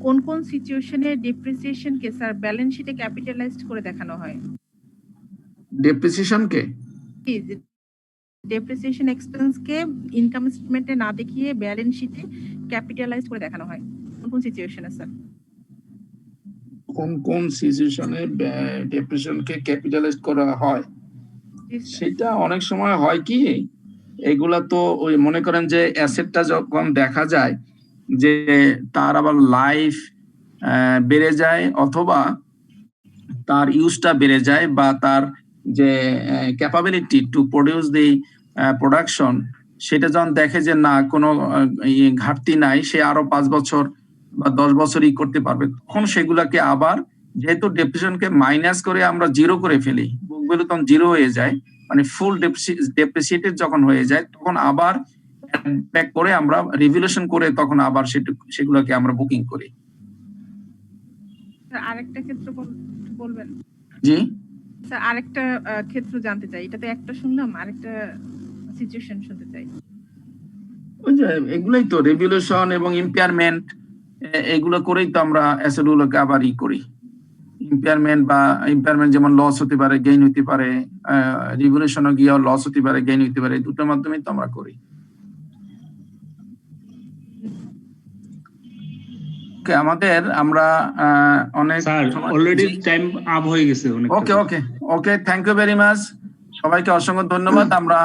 কোন কোন সিচুয়েশনে ডেপ্রিসিয়েশন কে স্যার ব্যালেন্স শিটে ক্যাপিটালাইজড করে দেখানো হয়? ডেপ্রিসিয়েশন কে ডেপ্রিসিয়েশন এক্সপেন্স কে ইনকাম স্টেটমেন্টে না দেখিয়ে ব্যালেন্স শিটে ক্যাপিটালাইজড করে দেখানো হয় কোন কোন সিচুয়েশনে স্যার? কোন কোন সিচুয়েশনে ডেপ্রিসিয়েশন কে ক্যাপিটালাইজড করা হয়, সেটা অনেক সময় হয় কি, এগুলা তো ওই মনে করেন যে অ্যাসেটটা যখন দেখা যায় যে তার আবার লাইফ বেড়ে যায়, অথবা তার ইউজটা বেড়ে যায়, বা তার যে capability to produce the production, সেটা যখন দেখে যে না কোনো ঘাটতি নাই, সে আরো 5 বছর বা 10 বছরই করতে পারবে, তখন সেগুলাকে আবার যেহেতু ডেপ্রিসিয়েশনকে মাইনাস করে আমরা জিরো করে ফেলি, বুক ভ্যালু তখন জিরো হয়ে যায়, মানে ফুল ডেপ্রিসিয়েটেড যখন হয়ে যায়, তখন আবার ব্যাক করে আমরা রিভ্যালুয়েশন করে তখন আবার সেগুলোকে আমরা বুকিং করি। স্যার আরেকটা ক্ষেত্র বলবেন? জি স্যার আরেকটা ক্ষেত্র জানতে চাই, এটা তো একটা শুনলাম, আরেকটা সিচুয়েশন শুনতে চাই। ওই যে এগুলোই তো রিভ্যালুয়েশন এবং ইম্পেয়ারমেন্ট, এগুলো করেই তো আমরা অ্যাসেটগুলোকে আবার করি। ইম্পেয়ারমেন্ট যেমন লস হতে পারে, গেইন হতে পারে, রিভ্যালুয়েশনও গিয়েও লস হতে পারে, গেইন হতে পারে, দুটোর মাধ্যমেই তো আমরা করি। আমাদের আমরা অনেক অলরেডি টাইম আপ হয়ে গেছে অনেক। ওকে ওকে ওকে, থ্যাংক ইউ ভেরি মাচ, সবাইকে অসংখ্য ধন্যবাদ। আমরা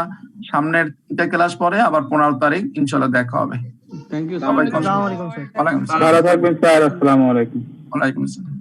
সামনের 3টা ক্লাস পরে আবার 15 তারিখ ইনশাআল্লাহ দেখা হবে। Thank you. সবাইকে আসসালামু আলাইকুম স্যার। ভালো থাকবেন স্যার, আসসালামু আলাইকুম। ওয়ালাইকুম আসসালাম।